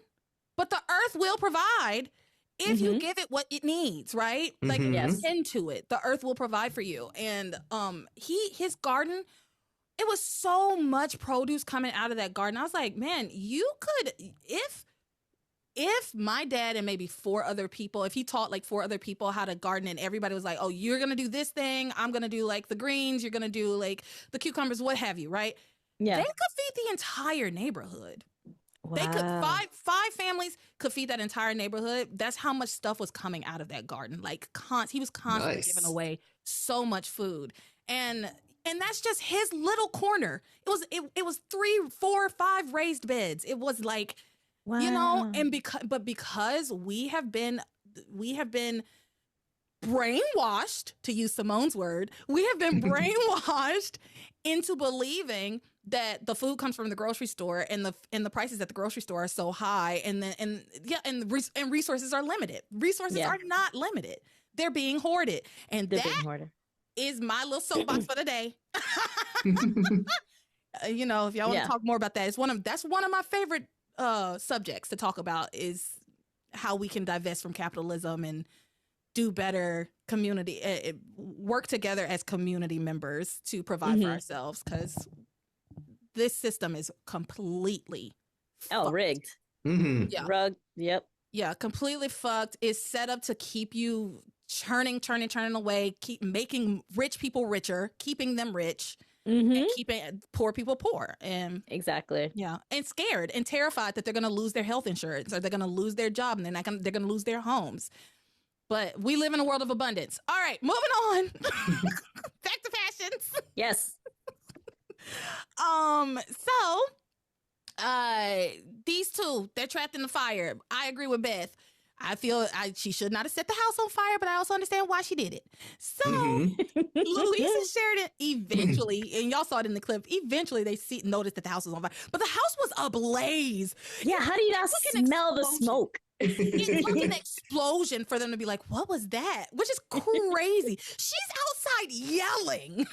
but the earth will provide if you give it what it needs, right? Like tend to it. The earth will provide for you. And his garden, it was so much produce coming out of that garden. I was like, man, you could, if my dad and maybe 4 other people, if he taught like 4 other people how to garden and everybody was like, oh, you're going to do this thing, I'm going to do like the greens, you're going to do like the cucumbers, what have you, right? Yeah. They could feed the entire neighborhood. Wow. They could, five families could feed that entire neighborhood. That's how much stuff was coming out of that garden. Like he was constantly giving away so much food. And And that's just his little corner. It was 3, 4, 5 raised beds. It was like, Wow. you know, and because we have been brainwashed, to use Simone's word, we have been brainwashed into believing that the food comes from the grocery store and the prices at the grocery store are so high, and resources are limited. Resources are not limited. They're being hoarded. And They're that being hoarded. is my little soapbox for the day. You know, if y'all want to talk more about that, that's one of my favorite subjects to talk about, is how we can divest from capitalism and do better community, work together as community members to provide for ourselves, because this system is completely rigged. Yeah. Rug. Yep. Yeah, completely fucked. It's set up to keep you churning away, keep making rich people richer, keeping them rich, and keeping poor people poor. And exactly. Yeah, and scared and terrified that they're going to lose their health insurance, or they're going to lose their job, and they're going to lose their homes. But we live in a world of abundance. All right, moving on. Back to fashions. Yes. So these two, they're trapped in the fire. I agree with Beth. I feel she should not have set the house on fire, but I also understand why she did it. So Luis and Sheridan eventually, and y'all saw it in the clip, eventually they noticed that the house was on fire, but the house was ablaze. Yeah, how do you not smell the smoke? It's like an explosion for them to be like, what was that? Which is crazy. She's outside yelling.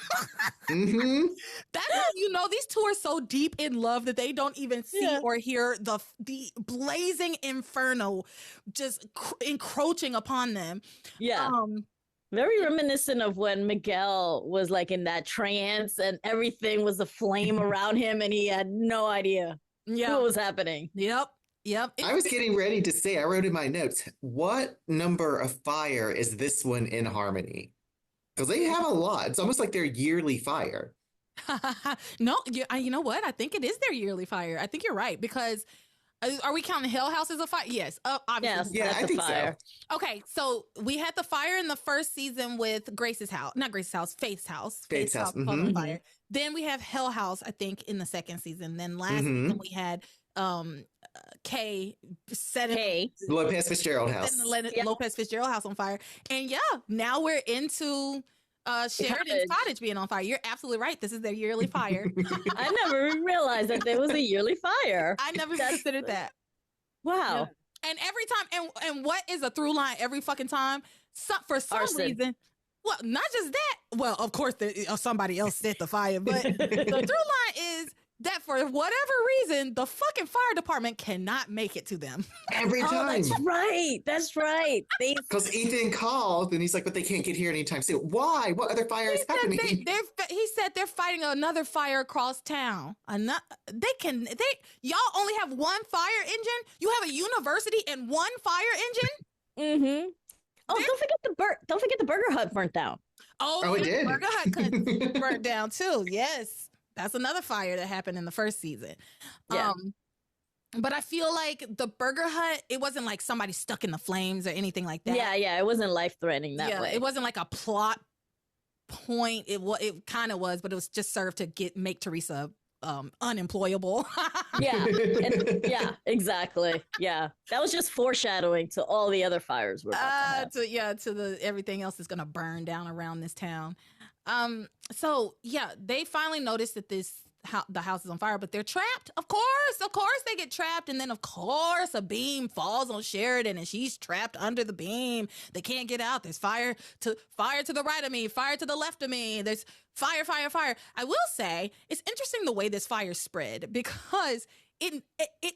That's how you know these two are so deep in love that they don't even see or hear the blazing inferno just encroaching upon them. Yeah. Very reminiscent of when Miguel was like in that trance and everything was aflame around him and he had no idea what was happening. Yep. I was getting ready to say, I wrote in my notes, what number of fire is this one in Harmony? Because they have a lot. It's almost like their yearly fire. No, you know what? I think it is their yearly fire. I think you're right, because are we counting Hell House as a fire? Yes, obviously. Yes, I think fire. so. Okay, so we had the fire in the first season with Grace's house, not Grace's house, Faith's house. Faith's house. caught on fire. Then we have Hell House, I think, in the second season. Then last season we had Kay Lopez Fitzgerald house. Lopez Fitzgerald house on fire. And now we're into Sheridan's cottage being on fire. You're absolutely right. This is their yearly fire. I never realized that there was a yearly fire. I never considered that. Wow. And every time, and what is a through line every fucking time? For some reason, well, not just that. Well, of course, somebody else set the fire, but the through line is that for whatever reason, the fucking fire department cannot make it to them. Every time. That's right. Because Ethan called and he's like, but they can't get here anytime soon. Why? What other fire is happening? He said they're fighting another fire across town. Y'all only have one fire engine? You have a university and one fire engine? Oh, don't forget the Burger Hut burnt down. Oh, it did. The Burger Hut burnt down too. Yes. That's another fire that happened in the first season. Yeah. But I feel like the Burger Hut, it wasn't like somebody stuck in the flames or anything like that. Yeah, it wasn't life-threatening that way. It wasn't like a plot point. It kind of was, but it was just served to make Teresa unemployable. Yeah, exactly. Yeah, that was just foreshadowing to all the other fires we're about to have. To the everything else that's gonna burn down around this town. So they finally noticed that the house is on fire, but they're trapped. Of course they get trapped. And then of course a beam falls on Sheridan and she's trapped under the beam. They can't get out. There's fire to the right of me, fire to the left of me. There's fire. I will say it's interesting the way this fire spread, because it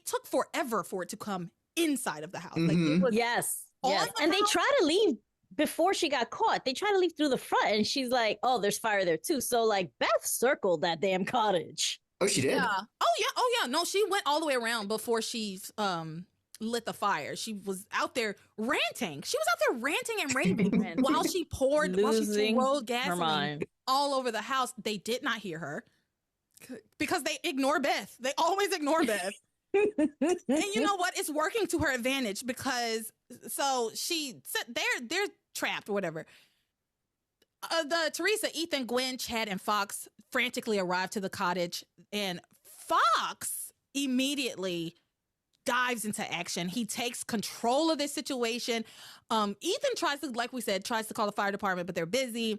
took forever for it to come inside of the house. Like it was yes. And they try to leave before she got caught. They try to leave through the front and she's like, oh, there's fire there too. So like Beth circled that damn cottage. Oh, she did? Yeah. Oh yeah. No, she went all the way around before she lit the fire. She was out there ranting. She was out there ranting and raving while she threw gasoline all over the house. They did not hear her because they ignore Beth. They always ignore Beth. And you know what? It's working to her advantage, because so she said they're trapped or whatever. The Teresa, Ethan, Gwen, Chad, and Fox frantically arrive to the cottage, and Fox immediately dives into action. He takes control of this situation. Ethan tries to call the fire department, but they're busy.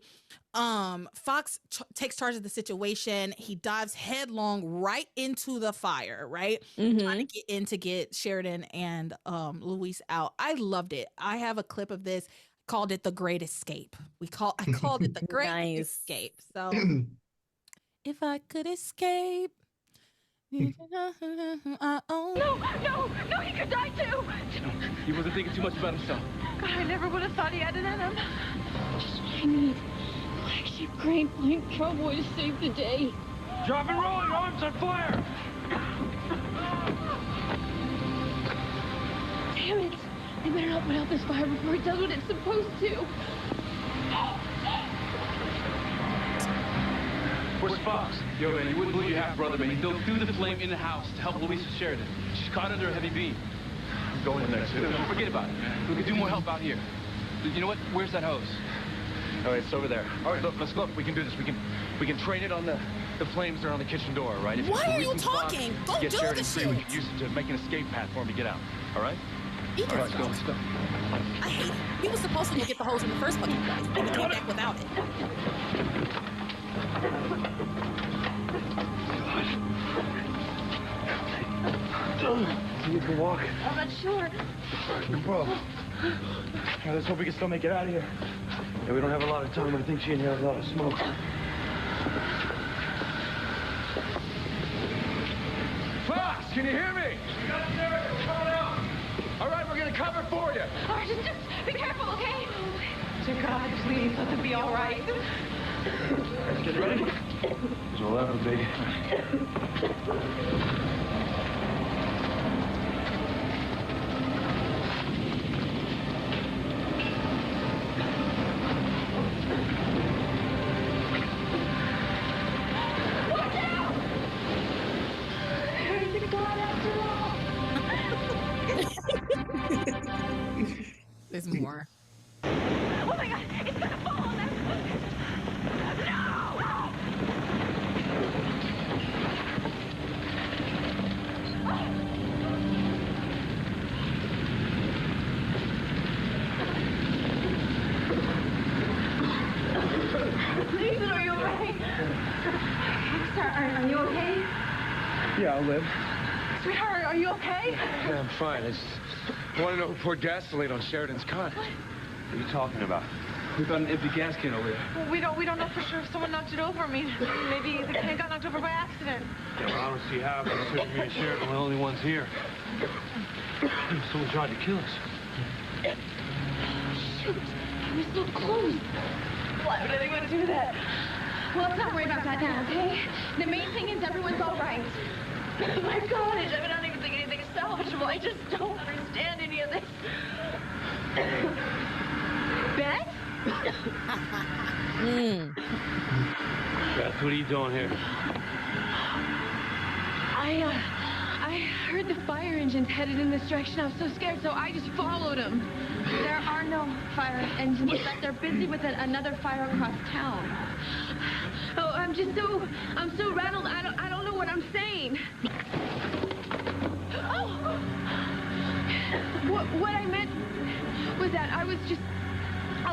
Fox takes charge of the situation. He dives headlong right into the fire, right? Trying to get in to get Sheridan and Luis out. I loved it. I have a clip of this. Called it the Great Escape. I called it the Great Escape. So if I could escape. No, he could die too. He wasn't thinking too much about himself. God, I never would have thought he had it in him. Just what I need. Flagship grain point cowboy to save the day. Drop and roll, your arms on fire! Damn it. They better not put out this fire before it does what it's supposed to. Where's Fox? Yo, man, you wouldn't believe your half-brother, man. He dove through the flame in the house to help Luis and Sheridan. She's caught under a heavy beam. I'm going in there, too. Forget about it, man. We could do more help out here. You know what? Where's that hose? All right, it's over there. All right, look. We can do this. We can train it on the flames that are on the kitchen door, right? Why are you talking? Go do the shit. We can use it to make an escape path for him to get out. All right? Ethan, all right, let's go. I hate it. He was supposed to go get the hose in the first fucking place, and he came back without it. You can walk. I'm not sure. No problem. All right, let's hope we can still make it out of here. Yeah, we don't have a lot of time. I think she inhaled a lot of smoke. Fox, can you hear me? We got it there. We're coming out. All right, we're going to cover for you. All right, just be careful, okay? Dear God, please let them be all right. Let's get ready. There's a level, baby. There's more. Oh my God, it's gonna fall on us. No! Nathan, are you okay? Are you okay? Yeah, I'll live. Sweetheart, are you okay? Yeah, I'm fine. I just want to know who poured gasoline on Sheridan's cottage. What are you talking about? We found an empty gas can over there. Well, we don't know for sure if someone knocked it over. I mean, maybe the can got knocked over by accident. Yeah, well, I don't see how. Considering me and Sheridan are the only ones here. Someone tried to kill us. Shoot, we're so close. Why would anyone do that? Well, let's not worry about that now, okay? The main thing is everyone's all right. My God, I don't even think anything is salvageable. I just don't understand any of this. Beth? Beth, what are you doing here? I heard the fire engines headed in this direction. I was so scared, so I just followed them. There are no fire engines, but they're busy with another fire across town. Oh, I'm so rattled. I don't know what I'm saying. Oh! What I meant was that I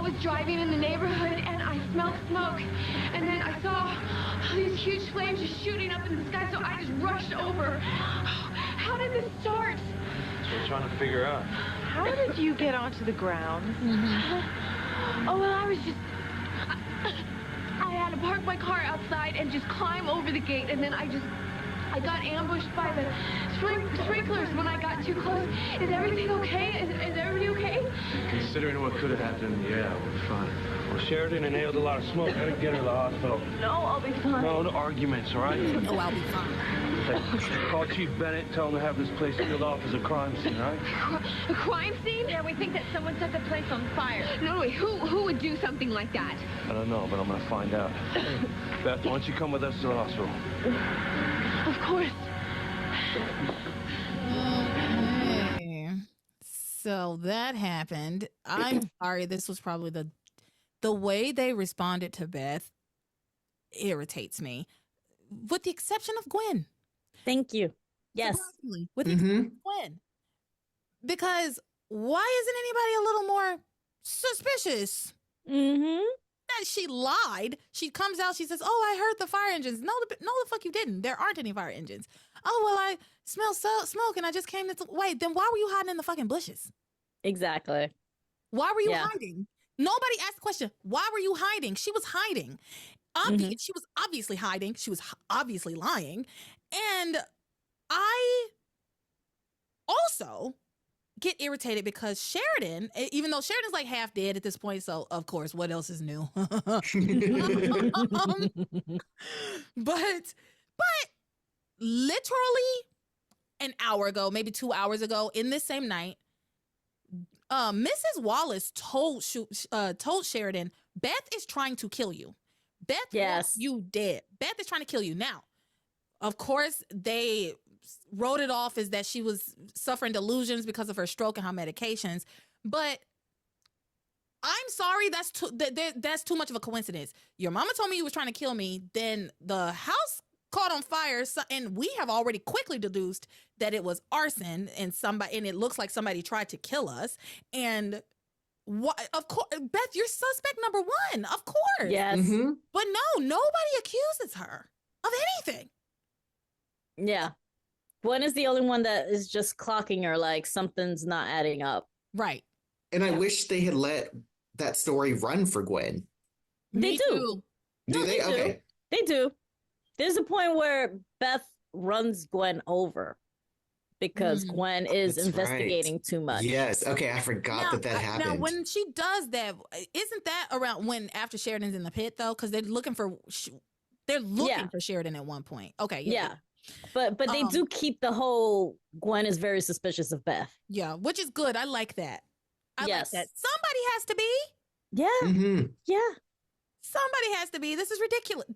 was driving in the neighborhood and I smelled smoke. And then I saw these huge flames just shooting up in the sky, so I just rushed over. How did this start? That's what we're trying to figure out. How did you get onto the ground? Oh, well, I had to park my car outside and just climb over the gate, and then I got ambushed by the sprinklers when I got too close. Is everything okay? Is everybody okay? Considering what could have happened, yeah, we're fine. Well, Sheridan inhaled a lot of smoke. How to get her to the hospital? No, I'll be fine. No arguments, all right? Oh, I'll be fine. Hey, call Chief Bennett, tell him to have this place sealed off as a crime scene, all right? A crime scene? Yeah, we think that someone set the place on fire. No, wait, who would do something like that? I don't know, but I'm gonna find out. Beth, why don't you come with us to the hospital? Of course. Okay. So that happened. I'm sorry. This was probably the the way they responded to Beth irritates me, with the exception of Gwen. Thank you. Yes. Surprisingly, with the exception of Gwen. Because why isn't anybody a little more suspicious? Mm-hmm. That she lied. She comes out, she says, "Oh, I heard the fire engines." No, the fuck you didn't. There aren't any fire engines. "Oh, well, I smell smoke and I just came to wait, then why were you hiding in the fucking bushes?" Exactly. Why were you hiding? Nobody asked the question. Why were you hiding? She was hiding. She was obviously hiding. She was obviously lying. And I also get irritated because Sheridan, even though Sheridan's like half dead at this point, so of course, what else is new? But literally an hour ago, maybe 2 hours ago, in this same night, Mrs. Wallace told Sheridan, "Beth is trying to kill you. Beth wants you dead. Beth is trying to kill you." Now, of course, they wrote it off as that she was suffering delusions because of her stroke and her medications. But I'm sorry, that's too much of a coincidence. Your mama told me you was trying to kill me. Then the house caught on fire, and we have already quickly deduced that it was arson, and it looks like somebody tried to kill us. And what? Of course, Beth, you're suspect number one. Of course, yes. But no, nobody accuses her of anything. Yeah. Gwen is the only one that is just clocking her like something's not adding up. Right. And I wish they had let that story run for Gwen. They do. Do they? Okay. They do. There's a point where Beth runs Gwen over because Gwen is investigating too much. Yes. Okay. I forgot that happened. Now, when she does that, isn't that around after Sheridan's in the pit, though? Because they're looking for Sheridan at one point. Okay. Yeah. But they do keep the whole Gwen is very suspicious of Beth. Yeah, which is good. I like that. I like that. Somebody has to be. Yeah. Yeah. Somebody has to be. This is ridiculous.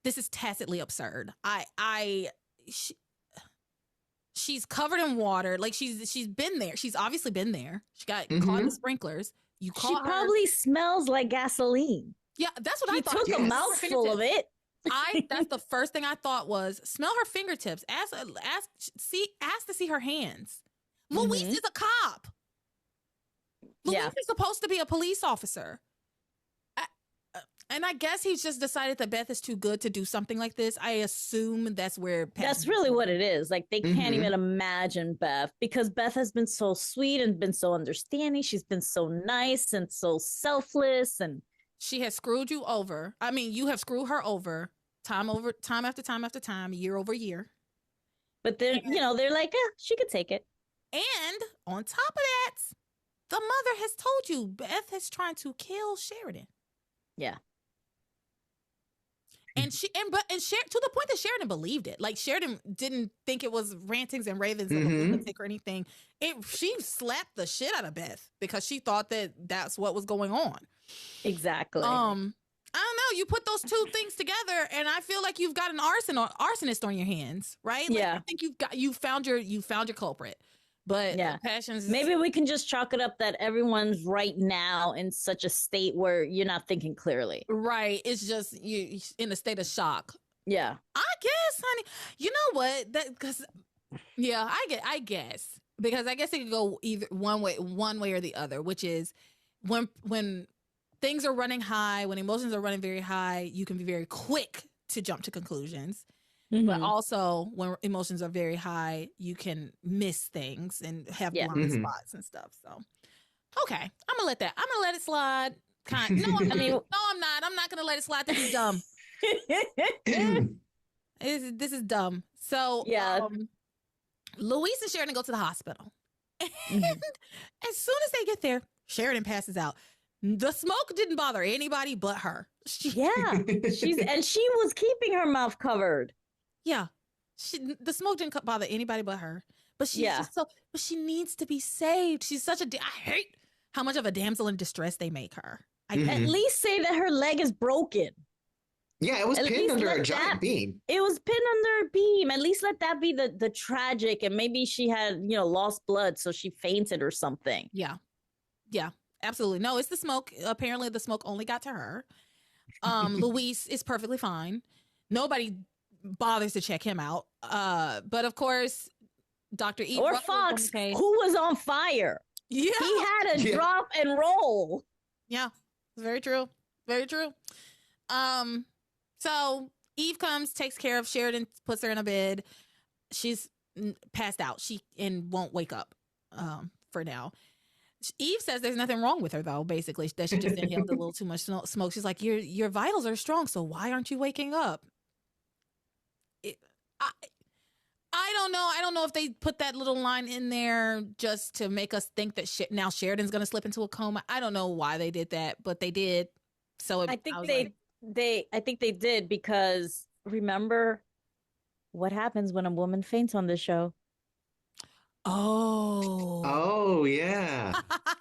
This is tacitly absurd. She's covered in water. Like she's been there. She's obviously been there. She got caught in the sprinklers. She probably smells like gasoline. Yeah, that's what I thought. She took a mouthful of it. That's the first thing I thought was smell her fingertips. Ask to see her hands. Luis is a cop. Luis is supposed to be a police officer. And I guess he's just decided that Beth is too good to do something like this. I assume that's where that's really what it is. Like they can't even imagine Beth because Beth has been so sweet and been so understanding. She's been so nice and so selfless, and she has screwed you over. I mean, you have screwed her over time after time after time, year over year. But they're like, yeah, she could take it. And on top of that, the mother has told you Beth is trying to kill Sheridan. Yeah. And to the point that Sheridan believed it. Like Sheridan didn't think it was rantings and ravings of a lunatic or anything. She slapped the shit out of Beth because she thought that that's what was going on. Exactly. I don't know. You put those two things together, and I feel like you've got an arsonist on your hands, right? Like, I think you found your culprit. But passions. Maybe we can just chalk it up that everyone's right now in such a state where you're not thinking clearly. Right. It's just you in a state of shock. Yeah. I guess, honey. You know what? I guess because I guess it could go either one way or the other, which is when things are running high, when emotions are running very high, you can be very quick to jump to conclusions. But also when emotions are very high, you can miss things and have blind spots and stuff. So, okay, I'm gonna let it slide. No, I'm not. I'm not gonna let it slide. This is dumb. This is dumb. So, Luis and Sheridan go to the hospital, and as soon as they get there, Sheridan passes out. The smoke didn't bother anybody but her. She was keeping her mouth covered. Yeah, the smoke didn't bother anybody but her. But but she needs to be saved. She's such I hate how much of a damsel in distress they make her. At least say that her leg is broken. Yeah, it was pinned under a giant beam. It was pinned under a beam. At least let that be the tragic. And maybe she had lost blood, so she fainted or something. Yeah. Absolutely. No, it's the smoke. Apparently the smoke only got to her. Luis is perfectly fine. Nobody bothers to check him out. But of course, Dr. E. Or Fox, who was on fire. Yeah. He had a drop and roll. Yeah. Very true. Very true. So Eve comes, takes care of Sheridan, puts her in a bed. She's passed out. She won't wake up for now. Eve says there's nothing wrong with her, though, basically, that she just inhaled a little too much smoke. She's like, your vitals are strong, so why aren't you waking up? I don't know. I don't know if they put that little line in there just to make us think that now Sheridan's going to slip into a coma. I don't know why they did that, but they did. So I think they did because remember what happens when a woman faints on this show? Oh yeah.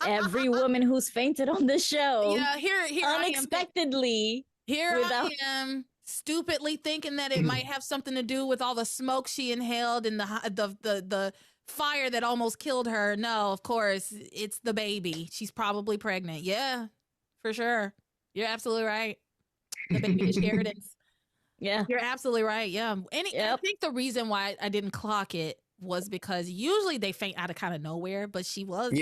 Every woman who's fainted on this show, yeah, here unexpectedly, I am stupidly thinking that it might have something to do with all the smoke she inhaled and the fire that almost killed her. No, of course, it's the baby. She's probably pregnant. Yeah, for sure. You're absolutely right. The baby is Sheridan's. Yeah, you're absolutely right. Yeah, I think the reason why I didn't clock it was because usually they faint out of kind of nowhere, but she was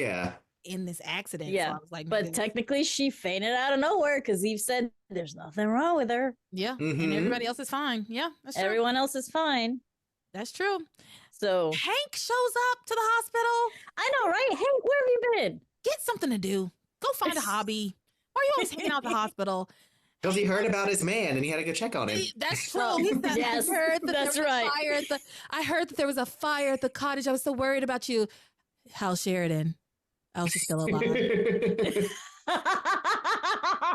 in this accident. Yeah, so I was like, but technically she fainted out of nowhere because Eve said there's nothing wrong with her. Yeah, and everybody else is fine. Yeah, that's true. Everyone else is fine. That's true. So Hank shows up to the hospital. I know, right? Hank, where have you been? Get something to do. Go find a hobby. Why are you always hanging out at the hospital? Because he heard about his man and he had to go check on him. That's true. He said, yes, I heard that that's right. I heard that there was a fire at the cottage. I was so worried about you. How's Sheridan? Oh, she's still alive.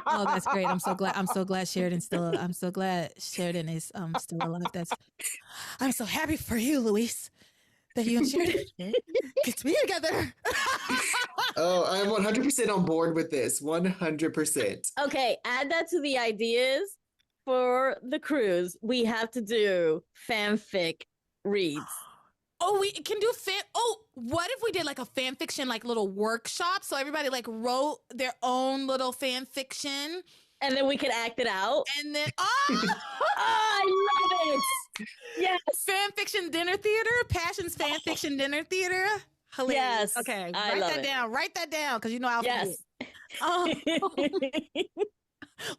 Oh, that's great. I'm so glad Sheridan's still alive. I'm so glad Sheridan is still alive. I'm so happy for you, Luis, that you and Sheridan get to be together. Oh, I'm 100% on board with this. 100%. Okay, add that to the ideas for the cruise. We have to do fanfic reads. Oh, we can do what if we did like a fan fiction, like little workshop? So everybody like wrote their own little fan fiction. And then we could act it out. And then, I love it. Yes. Fan fiction dinner theater, Passions fan fiction dinner theater. Hilarious. Yes. Okay. Write that down. Because you know I'll forget.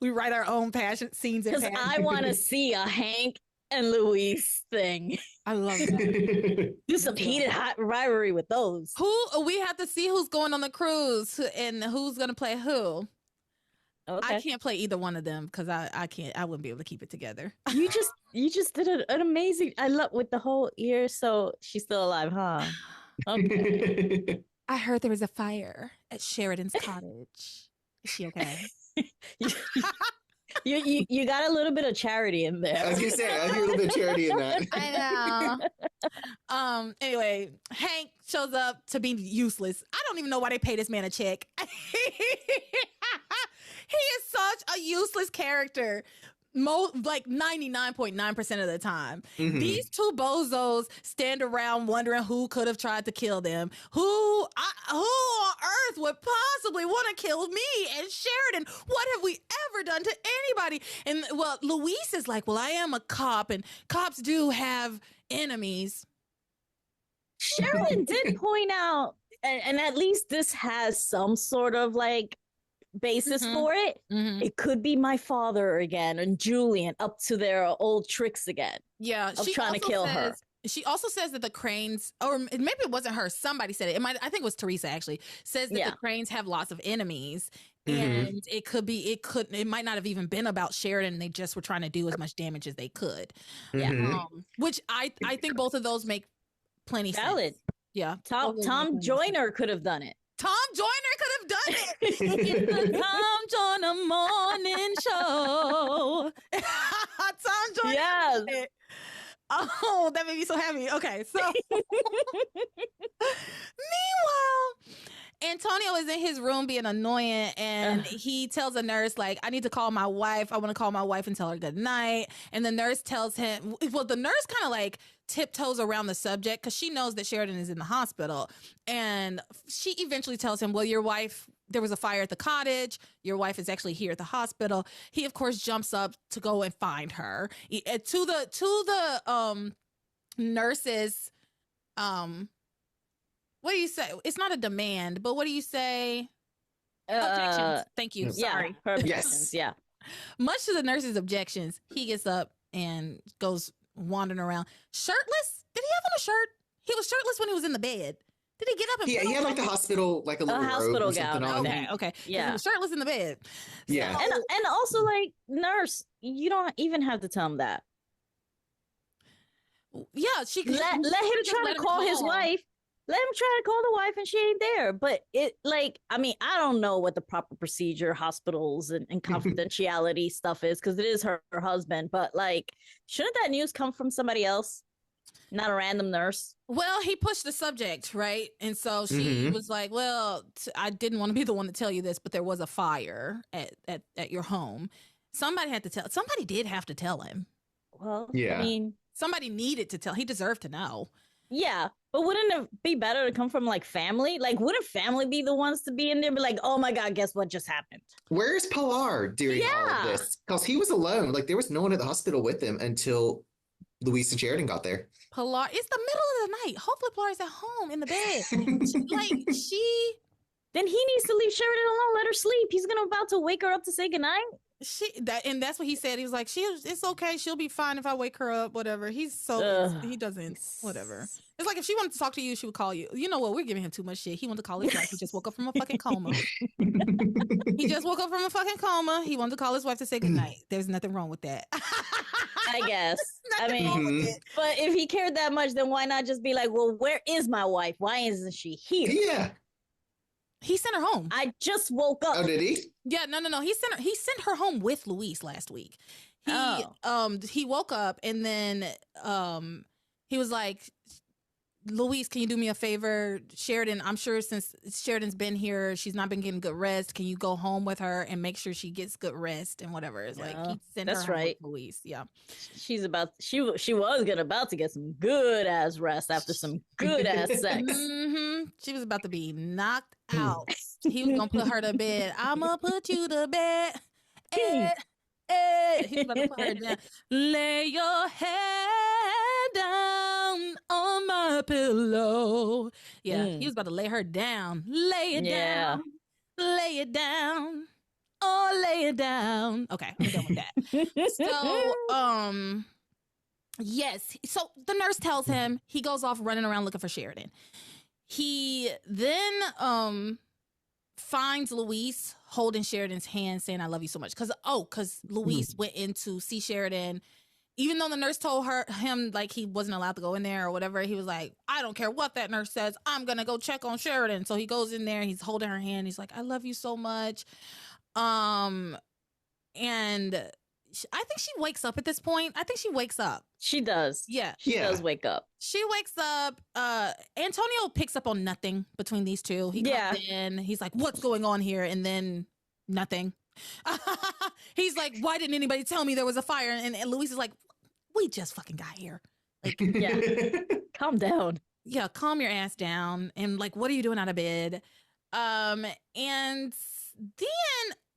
We write our own passion scenes. Because I want to see a Hank and Luis thing. I love that. Do some heated hot rivalry with those. We have to see who's going on the cruise and who's going to play who. Okay. I can't play either one of them because I wouldn't be able to keep it together. You just did an amazing. I love with the whole ear. So she's still alive, huh? Okay. I heard there was a fire at Sheridan's cottage. Is she okay? You got a little bit of charity in there. I was gonna say, I hear a little bit of charity in that. I know. Anyway, Hank shows up to be useless. I don't even know why they pay this man a check. He is such a useless character. Like 99.9% of the time. These two bozos stand around wondering who could have tried to kill them. Who on earth would possibly want to kill me and Sheridan? What have we ever done to anybody? And well, Luis is like, well, I am a cop and cops do have enemies. Sheridan did point out, and at least this has some sort of like basis for it. It could be my father again and Julian up to their old tricks again. Yeah, of trying to kill her. She also says that the Cranes, or maybe it wasn't her, somebody said it. I think it was Teresa actually, says that the Cranes have lots of enemies. And it might not have even been about Sheridan. They just were trying to do as much damage as they could. Yeah. Which I think both of those make plenty valid sense. Yeah. Tom Joyner could have done it. Tom Joyner could have done it. It's the Tom Joyner morning show. Tom Joyner. Yes. Oh, that made me so happy. Okay, so meanwhile, Antonio is in his room being annoying, and he tells a nurse, like, I need to call my wife. I want to call my wife and tell her good night. And the nurse tells him, well, the nurse kind of like tiptoes around the subject because she knows that Sheridan is in the hospital. And she eventually tells him, well, your wife there was a fire at the cottage. Your wife is actually here at the hospital. He, of course, jumps up to go and find her. To the nurses, what do you say? It's not a demand, but what do you say? Objections. Thank you. Sorry. Her objections. Yes. Yeah. Much to the nurses' objections, he gets up and goes wandering around shirtless. Did he have on a shirt? He was shirtless when he was in the bed. Did he get up and Yeah, he had like the hospital, like a little hospital robe or something gown, on. Okay. Yeah. He was shirtless in the bed. Yeah. So- And also, like, nurse, you don't even have to tell him that. yeah, she Let him just try let to him call his call. wife. Let him try to call the wife and she ain't there. But it, like, I mean, I don't know what the proper procedure, hospitals and confidentiality stuff is, because it is her husband. But, like, shouldn't that news come from somebody else? Not a random nurse. Well, he pushed the subject, right? And so she was like, well, I didn't want to be the one to tell you this, but there was a fire at your home. Somebody did have to tell him. Well, Yeah. I mean, Somebody needed to tell. He deserved to know. yeah. But wouldn't it be better to come from, like, family? Like, wouldn't family be the ones to be in there? Be like, oh my God, guess what just happened? Where's Pilar during all of this? Because he was alone. Like, there was no one at the hospital with him until Luis and Sheridan got there. Pilar, it's the middle of the night. Hopefully Pilar's at home in the bed. Then he needs to leave Sheridan alone. Let her sleep. He's about to wake her up to say goodnight. And that's what he said. He was like, it's okay. She'll be fine if I wake her up, whatever. He doesn't, whatever. It's like if she wanted to talk to you, she would call you. You know what? We're giving him too much shit. He wanted to call his wife. He just woke up from a fucking coma. He just woke up from a fucking coma. He wanted to call his wife to say goodnight. There's nothing wrong with that. I guess. I Nothing wrong with mean, it. but if he cared that much, then why not just be like, well, where is my wife? Why isn't she here? Yeah. He sent her home. I just woke up. Oh, did he? Yeah, no. He sent her home with Luis last week. He woke up and then he was like, Luis, can you do me a favor? Sheridan, I'm sure since Sheridan's been here, she's not been getting good rest. Can you go home with her and make sure she gets good rest and whatever? It's like he sent that's her home right. with Luis. Yeah. She was about to get some good ass rest after some good ass sex. She was about to be knocked out. He was gonna put her to bed. I'ma put you to bed. He was about to put her down. Lay your head down on my pillow. Yeah, he was about to lay her down. Lay it down. Lay it down. Oh, lay it down. Okay, I'm done with that. So, yes. So the nurse tells him, he goes off running around looking for Sheridan. He then finds Luis holding Sheridan's hand saying, I love you so much. Because Luis went in to see Sheridan. Even though the nurse told him like he wasn't allowed to go in there or whatever, he was like, I don't care what that nurse says. I'm going to go check on Sheridan. So he goes in there. He's holding her hand. He's like, I love you so much. And I think she wakes up at this point. I think she wakes up. She does. Yeah. She does wake up. She wakes up. Antonio picks up on nothing between these two. He comes in. He's like, what's going on here? And then nothing. He's like, why didn't anybody tell me there was a fire? And Luis is like, we just fucking got here. Like, yeah. Calm down. Yeah, calm your ass down. And like, what are you doing out of bed? And then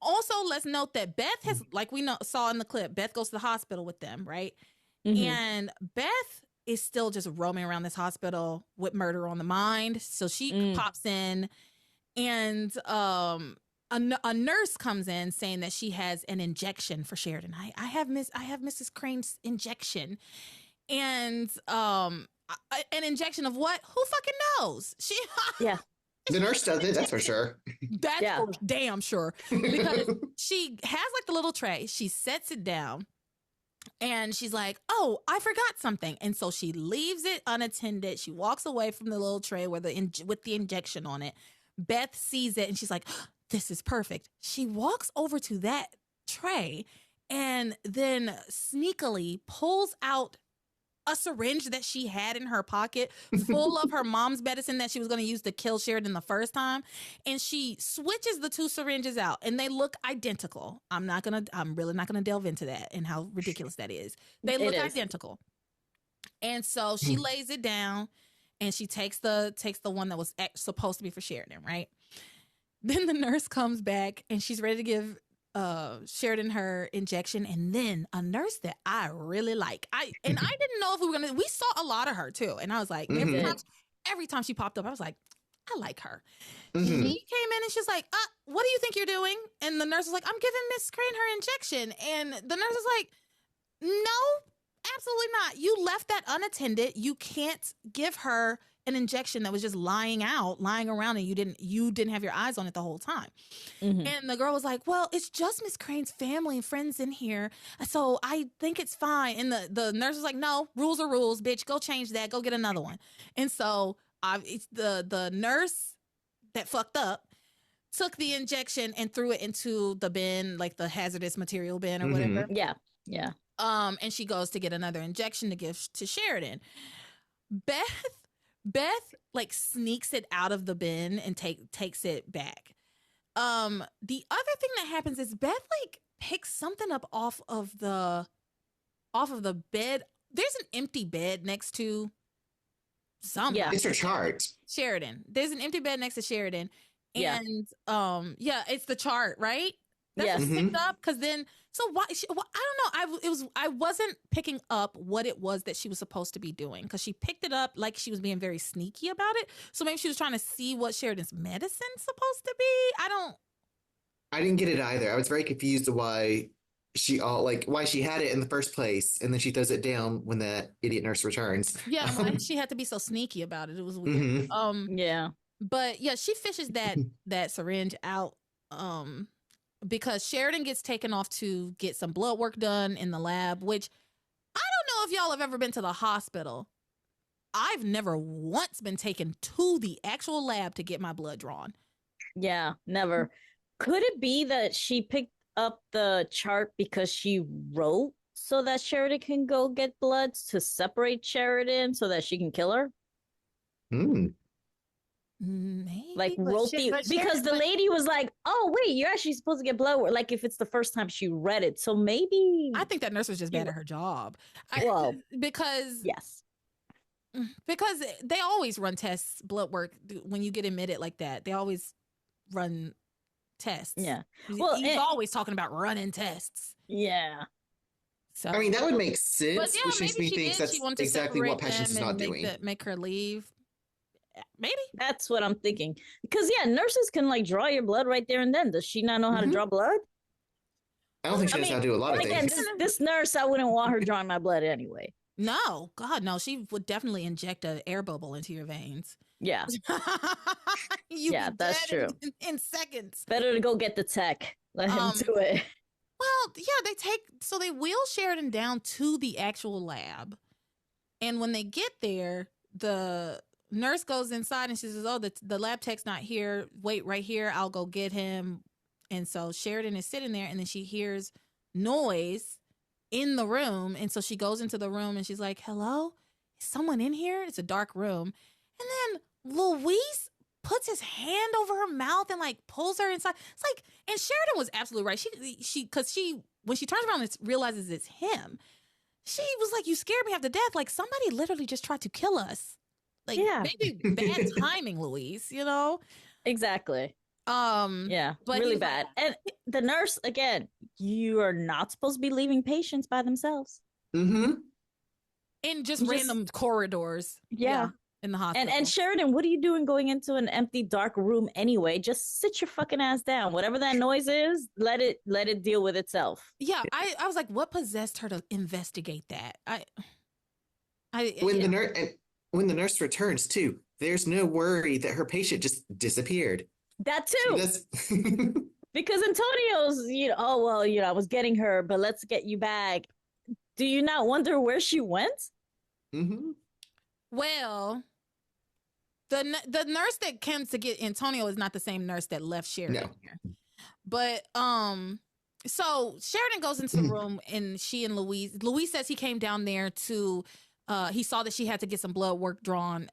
also let's note that Beth has, like we saw in the clip, Beth goes to the hospital with them, right? And Beth is still just roaming around this hospital with murder on the mind. So she pops in and a nurse comes in saying that she has an injection for Sheridan. I have Mrs. Crane's injection. And an injection of what? Who fucking knows? The nurse does it, that's for sure. That's for damn sure. Because she has like the little tray. She sets it down and she's like, oh, I forgot something. And so she leaves it unattended. She walks away from the little tray with the injection on it. Beth sees it and she's like, this is perfect. She walks over to that tray and then sneakily pulls out a syringe that she had in her pocket full of her mom's medicine that she was going to use to kill Sheridan the first time. And she switches the two syringes out and they look identical. I'm really not going to delve into that and how ridiculous that is. They look identical. And so she lays it down and she takes the one that was supposed to be for Sheridan, right? Then the nurse comes back and she's ready to give Sheridan her injection, and then a nurse that I really like. I didn't know if we saw a lot of her too, and I was like, every time she popped up, I was like, I like her. She came in and she's like, what do you think you're doing? And the nurse was like, I'm giving Miss Crane her injection, and the nurse was like, no, absolutely not. You left that unattended. You can't give her an injection that was just lying around, and you didn't have your eyes on it the whole time. And the girl was like, well, it's just Miss Crane's family and friends in here, so I think it's fine. And the nurse was like, no, rules are rules, bitch. Go change that. Go get another one. And so it's the nurse that fucked up took the injection and threw it into the bin, like the hazardous material bin or whatever. Yeah. And she goes to get another injection to give to Sheridan. Beth like sneaks it out of the bin and takes it back. The other thing that happens is Beth like picks something up off of the bed. There's an empty bed next to somebody. Yeah. It's her chart. Sheridan. There's an empty bed next to Sheridan. And it's the chart, right? That's what picked up, because then why I don't know. I wasn't picking up what it was that she was supposed to be doing, because she picked it up like she was being very sneaky about it. So maybe she was trying to see what Sheridan's medicine's supposed to be. I didn't get it either. I was very confused why she had it in the first place, and then she throws it down when that idiot nurse returns. Yeah, why she had to be so sneaky about it. It was weird. But yeah, she fishes that syringe out. Because Sheridan gets taken off to get some blood work done in the lab, which I don't know if y'all have ever been to the hospital. I've never once been taken to the actual lab to get my blood drawn. Yeah, never. Could it be that she picked up the chart because she wrote so that Sheridan can go get blood to separate Sheridan so that she can kill her? Maybe, like wrote because the lady was like, oh wait, you're actually supposed to get blood work, like if it's the first time she read it. So maybe I think that nurse was just bad at her job. Because they always run tests, blood work, when you get admitted like that. They always run tests. He's always talking about running tests. So I mean, that would make sense, which makes me think that's exactly what Patience is not doing. Make her leave. Maybe that's what I'm thinking, because nurses can like draw your blood right there and then. Does she not know how to draw blood? I don't think she knows how to do a lot of things. This nurse, I wouldn't want her drawing my blood anyway. No, God, no. She would definitely inject an air bubble into your veins. Yeah. That's true. In seconds. Better to go get the tech. Let him do it. Well, yeah, they wheel Sheridan down to the actual lab. And when they get there, the nurse goes inside and she says, oh, the lab tech's not here. Wait right here. I'll go get him. And so Sheridan is sitting there, and then she hears noise in the room. And so she goes into the room and she's like, hello? Is someone in here? It's a dark room. And then Luis puts his hand over her mouth and like pulls her inside. It's like, and Sheridan was absolutely right. She when she turns around and realizes it's him, she was like, you scared me half to death. Like, somebody literally just tried to kill us. Like, maybe bad timing, Luis, Exactly. But really bad. And the nurse, again, you are not supposed to be leaving patients by themselves. In just random corridors. In the hospital. And Sheridan, what are you doing going into an empty, dark room anyway? Just sit your fucking ass down. Whatever that noise is, let it deal with itself. Yeah, I was like, what possessed her to investigate that? When the nurse returns too, there's no worry that her patient just disappeared. That too. Because Antonio's, I was getting her, but let's get you back. Do you not wonder where she went? Well, the nurse that came to get Antonio is not the same nurse that left Sheridan here. But so Sheridan goes into the room, and she and Luis says he came down there to he saw that she had to get some blood drawn,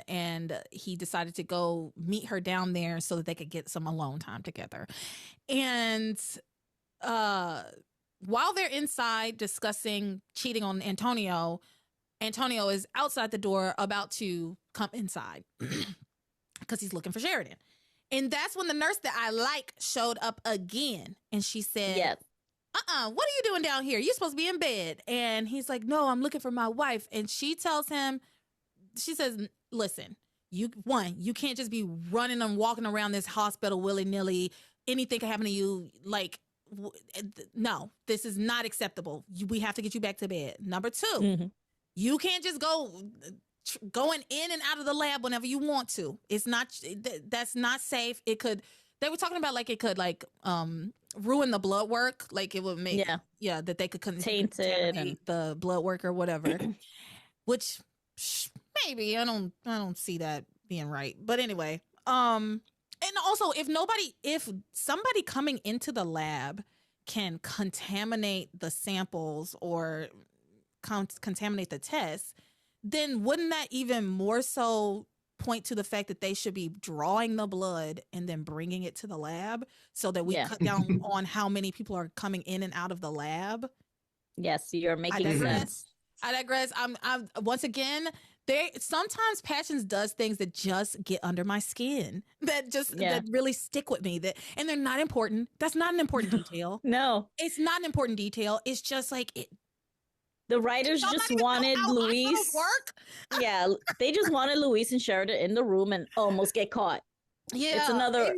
and he decided to go meet her down there so that they could get some alone time together. And while they're inside discussing cheating on Antonio is outside the door about to come inside because he's looking for Sheridan. And that's when the nurse that I like showed up again. And she said, Yes. What are you doing down here? You're supposed to be in bed. And he's like, no, I'm looking for my wife. And she tells him, she says, listen, you can't just be running and walking around this hospital willy-nilly. Anything can happen to you. Like, no, this is not acceptable. We have to get you back to bed. Number 2, you can't just going in and out of the lab whenever you want to. It's not, that's not safe. It could, they were talking about like it could like ruin the blood work. Like it would make, that they could contaminate the blood work or whatever. Which maybe I don't see that being right. But anyway, and also if somebody coming into the lab can contaminate the samples or contaminate the tests, then wouldn't that even more so point to the fact that they should be drawing the blood and then bringing it to the lab so that we cut down on how many people are coming in and out of the lab? Yes, you're making sense. I digress. I'm once again, sometimes Passions does things that just get under my skin, that really stick with me, and they're not important. That's not an important detail. No, it's not an important detail. It's just like it. The writers just wanted Luis. Yeah, they just wanted Luis and Sheridan in the room and almost get caught. Yeah, it's another,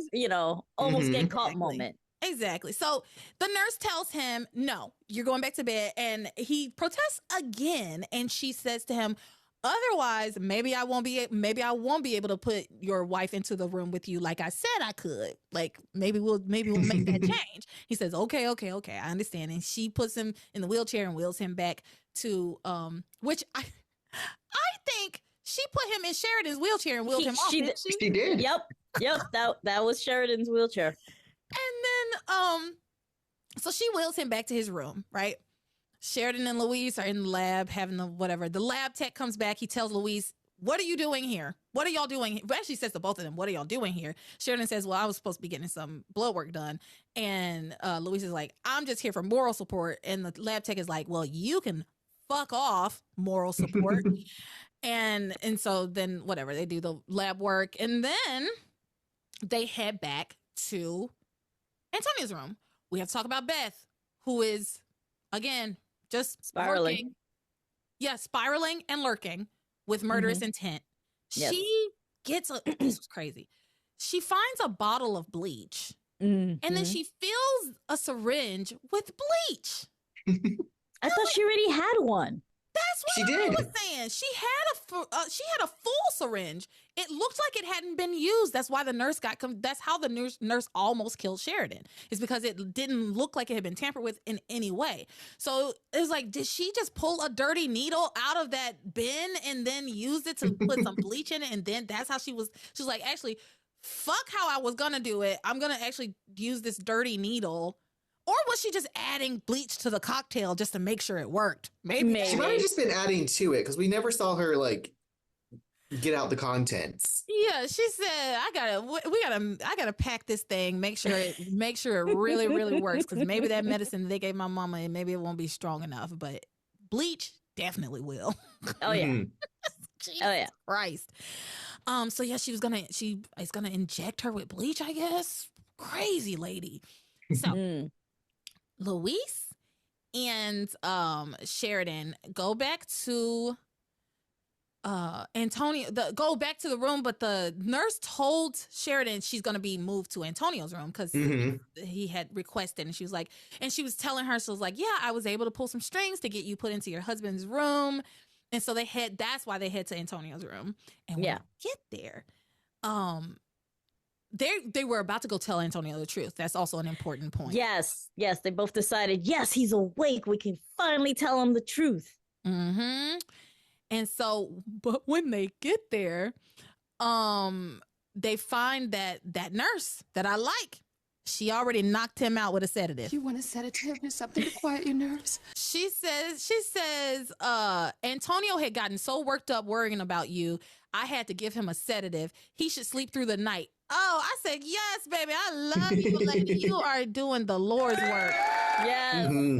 almost get caught moment. Exactly. So the nurse tells him, no, you're going back to bed. And he protests again. And she says to him, otherwise, maybe I won't be able to put your wife into the room with you like I said I could. Like maybe we'll make that change. He says, okay, I understand. And she puts him in the wheelchair and wheels him back to which I think she put him in Sheridan's wheelchair and wheeled him off. She did. Yep. That was Sheridan's wheelchair. And then so she wheels him back to his room, right? Sheridan and Luis are in the lab having the lab tech comes back. He tells Luis, what are you doing here? What are y'all doing here? But actually says to both of them, what are y'all doing here? Sheridan says, well, I was supposed to be getting some blood work done. And Luis is like, I'm just here for moral support. And the lab tech is like, well, you can fuck off, moral support. and so then whatever, they do the lab work. And then they head back to Antonio's room. We have to talk about Beth, who is, again, just spiraling. Spiraling and lurking with murderous intent. Yes. She gets this was crazy. She finds a bottle of bleach and then she fills a syringe with bleach. I thought she already had one. That's what I was saying. She had a full syringe. It looked like it hadn't been used. That's why the nurse that's how the nurse almost killed Sheridan. Is because it didn't look like it had been tampered with in any way. So it was like, did she just pull a dirty needle out of that bin and then use it to put some bleach in it? And then that's how she was like, actually, fuck how I was gonna do it. I'm gonna actually use this dirty needle. Or was she just adding bleach to the cocktail just to make sure it worked? Maybe. She might have just been adding to it because we never saw her like get out the contents. Yeah, she said, I gotta pack this thing, make sure it really, really works. Because maybe that medicine they gave my mama, and maybe it won't be strong enough. But bleach definitely will. Oh yeah. Jesus Christ. So yeah, she's gonna inject her with bleach, I guess. Crazy lady. So Luis and Sheridan go back to Antonio. Go back to the room, but the nurse told Sheridan she's going to be moved to Antonio's room because he had requested, and she was telling her, so was like, yeah, I was able to pull some strings to get you put into your husband's room, and so that's why they head to Antonio's room, and when they get there, they were about to go tell Antonio the truth. That's also an important point. Yes. They both decided, yes, he's awake. We can finally tell him the truth. Mm-hmm. And so, but when they get there, they find that nurse that I like, she already knocked him out with a sedative. You want a sedative or something to quiet your nerves? She says, Antonio had gotten so worked up worrying about you, I had to give him a sedative. He should sleep through the night. Oh, I said, yes, baby. I love you, lady. You are doing the Lord's work. Yes. Mm-hmm.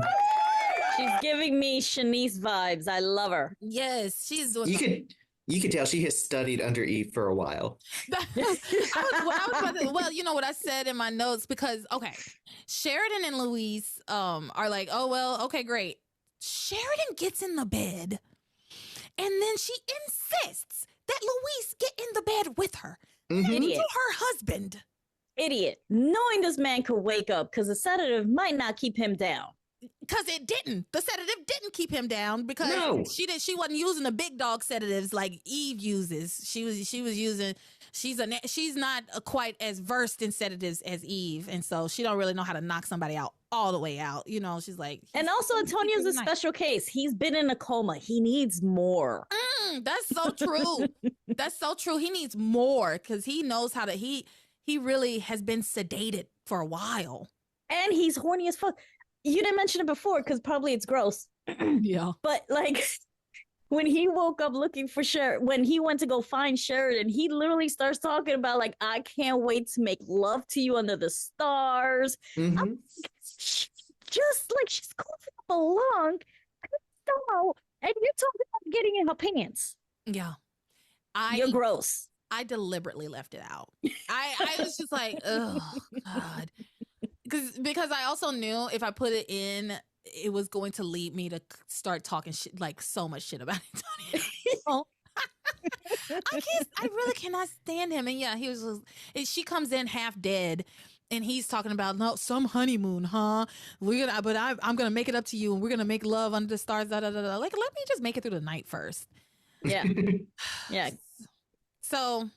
She's giving me Shanice vibes. I love her. Yes, she's doing You can tell she has studied under Eve for a while. Well, you know what I said in my notes, because Sheridan and Luis are like, oh well, okay, great. Sheridan gets in the bed, and then she insists that Luis get in the bed with her. Idiot. To her husband. Idiot. Knowing this man could wake up because a sedative might not keep him down. Because it didn't. The sedative didn't keep him down because she wasn't using the big dog sedatives like Eve uses. She was using. She's not quite as versed in sedatives as Eve, and so she don't really know how to knock somebody out all the way out. You know, she's like. And also, Antonio's a special case. He's been in a coma. He needs more. That's so true. That's so true. He needs more because he knows how to. He really has been sedated for a while, and he's horny as fuck. You didn't mention it before because probably it's gross. Yeah. But like when he woke up looking for when he went to go find Sheridan, he literally starts talking about like, I can't wait to make love to you under the stars. Mm-hmm. Just like she's coughing up a lung. And you're talking about getting in her pants. Yeah. You're gross. I deliberately left it out. I was just like, oh God. Because I also knew if I put it in, it was going to lead me to start talking shit, like so much shit about Antonio. I really cannot stand him. And yeah, she comes in half dead, and he's talking about some honeymoon, huh? I'm gonna make it up to you, and we're gonna make love under the stars. Da, da, da, da. Like, let me just make it through the night first. Yeah, yeah. So.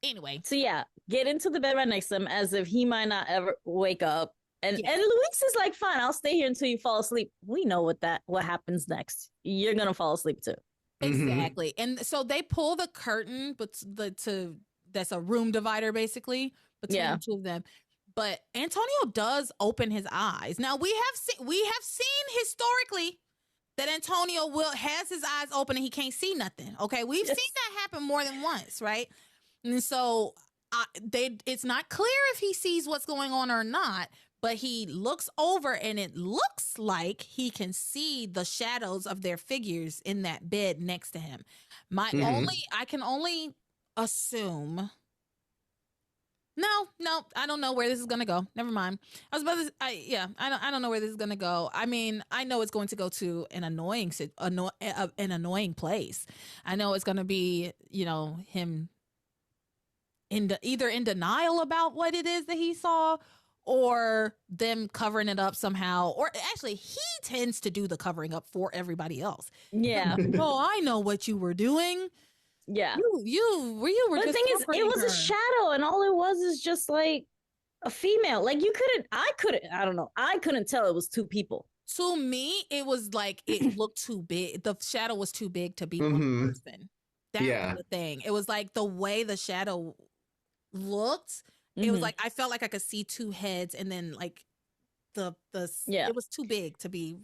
Anyway. So yeah, get into the bed right next to him as if he might not ever wake up. And Luis is like, fine, I'll stay here until you fall asleep. We know what happens next. You're gonna fall asleep too. Exactly. And so they pull the curtain, but that's a room divider basically between the two of them. But Antonio does open his eyes. Now we have seen historically that Antonio has his eyes open and he can't see nothing. Okay, we've seen that happen more than once, right? And so it's not clear if he sees what's going on or not, but he looks over and it looks like he can see the shadows of their figures in that bed next to him. I can only assume. No, I don't know where this is going to go. Never mind. I don't know where this is going to go. I mean, I know it's going to go to an annoying place. I know it's going to be, him either in denial about what it is that he saw, or them covering it up somehow. Or actually, he tends to do the covering up for everybody else. Yeah. Oh, I know what you were doing. Yeah. You were. But the thing is, it was a shadow, and all it was is just like a female. Like I couldn't tell it was two people. To me, it was like it looked too big. The shadow was too big to be one person. That was the thing. It was like the way the shadow looked. It was like I felt like I could see two heads, and then like it was too big to be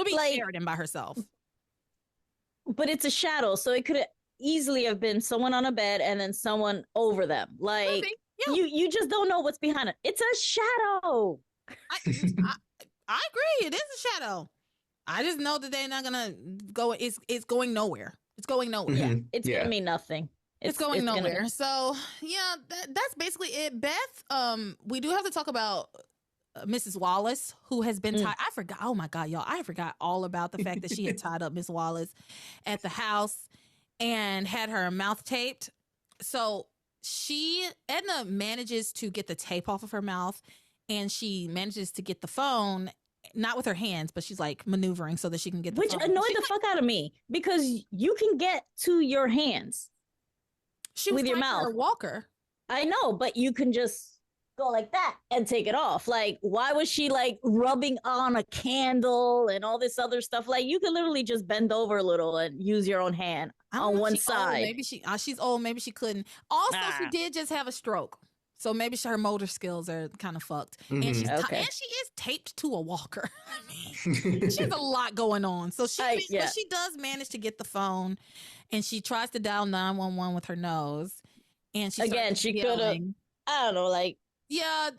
Sheridan by herself. But it's a shadow, so it could easily have been someone on a bed and then someone over them. Like you just don't know what's behind it. It's a shadow. I agree. It is a shadow. I just know that they're not gonna go. It's going nowhere. It's going nowhere. Yeah, it's gonna mean nothing. It's going nowhere. So yeah, that's basically it. Beth, we do have to talk about Mrs. Wallace, who has been tied. I forgot. Oh my God, y'all! I forgot all about the fact that she had tied up Miss Wallace at the house and had her mouth taped. So Edna manages to get the tape off of her mouth, and she manages to get the phone, not with her hands, but she's like maneuvering so that she can get the phone. Which annoyed the fuck out of me, because you can get to your hands with your mouth. Her walker. I know, but you can just go like that and take it off. Like, why was she like rubbing on a candle and all this other stuff? Like, you could literally just bend over a little and use your own hand on one side. Maybe she's old. Maybe she couldn't. Also, she did just have a stroke, so maybe her motor skills are kind of fucked. And she is taped to a walker. I mean, she has a lot going on. So but she does manage to get the phone, and she tries to dial 911 with her nose. And she could have. I don't know, like. Yeah.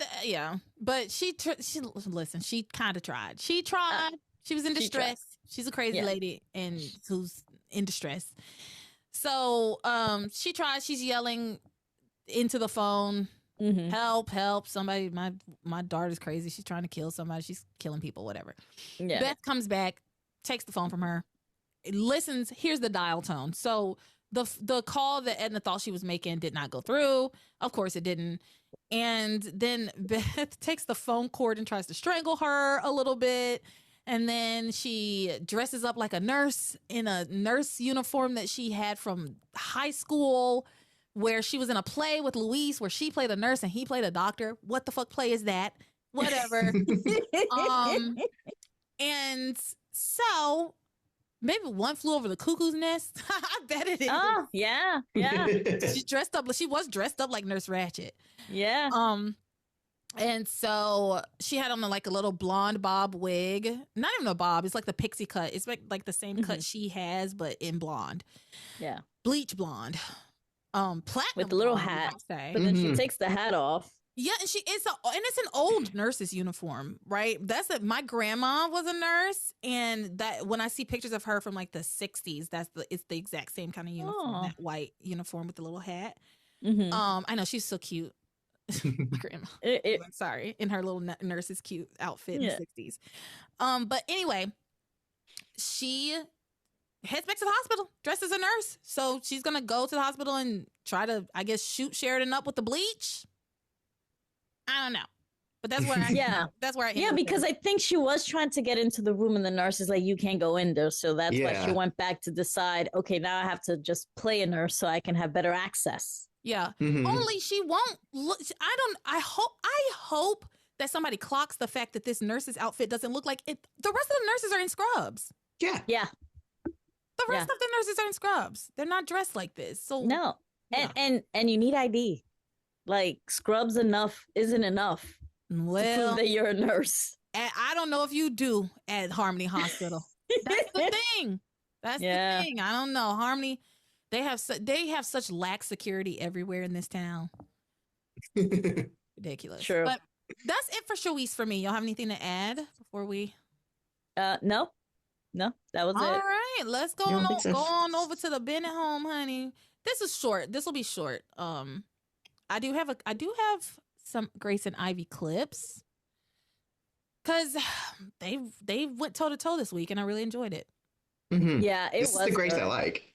But she listen. She kind of tried. She tried. She was in distress. She's a crazy lady and who's in distress. So she's yelling into the phone, help, somebody, my daughter's crazy. She's trying to kill somebody. She's killing people, whatever. Yeah. Beth comes back, takes the phone from her, listens, hears the dial tone. So the call that Edna thought she was making did not go through. Of course it didn't. And then Beth takes the phone cord and tries to strangle her a little bit. And then she dresses up like a nurse in a nurse uniform that she had from high school, where she was in a play with Luis where she played a nurse and he played a doctor. What the fuck play is that? Whatever. And so maybe One Flew Over the Cuckoo's Nest. I bet it is. Oh, yeah. She was dressed up like Nurse Ratched. Yeah. And so she had on like a little blonde bob wig. Not even a bob. It's like the pixie cut. It's like the same cut she has, but in blonde. Yeah. Bleach blonde. Platinum with the little blonde, hat. Say. But then she takes the hat off. Yeah, and it's an old nurse's uniform, right? My grandma was a nurse, and that when I see pictures of her from like the 60s, it's the exact same kind of uniform, that white uniform with the little hat. I know she's so cute. My grandma. Sorry, in her little nurse's cute outfit in the 60s. But anyway, she heads back to the hospital dressed as a nurse. So she's gonna go to the hospital and try to, I guess, shoot Sheridan up with the bleach. I don't know, but that's where that's where I yeah, because I think she was trying to get into the room and the nurse is like, you can't go in there. So that's why she went back to decide, okay, now I have to just play a nurse so I can have better access. Yeah. Only she won't look. I hope that somebody clocks the fact that this nurse's outfit doesn't look like it. The rest of the nurses are in scrubs. Yeah. Yeah. The rest of the nurses are in scrubs. They're not dressed like this. So no. And you need ID. Like scrubs isn't enough to prove that you're a nurse. And I don't know if you do at Harmony Hospital. That's the thing. That's the thing. I don't know. Harmony, they have such lax security everywhere in this town. Ridiculous. True. But that's it for Showese for me. Y'all have anything to add before we? No, that was it. All right, let's go on over to the Bennett home, honey. This is short. This will be short. I do have some Grace and Ivy clips because they went toe to toe this week, and I really enjoyed it. Yeah, this was the Grace I like.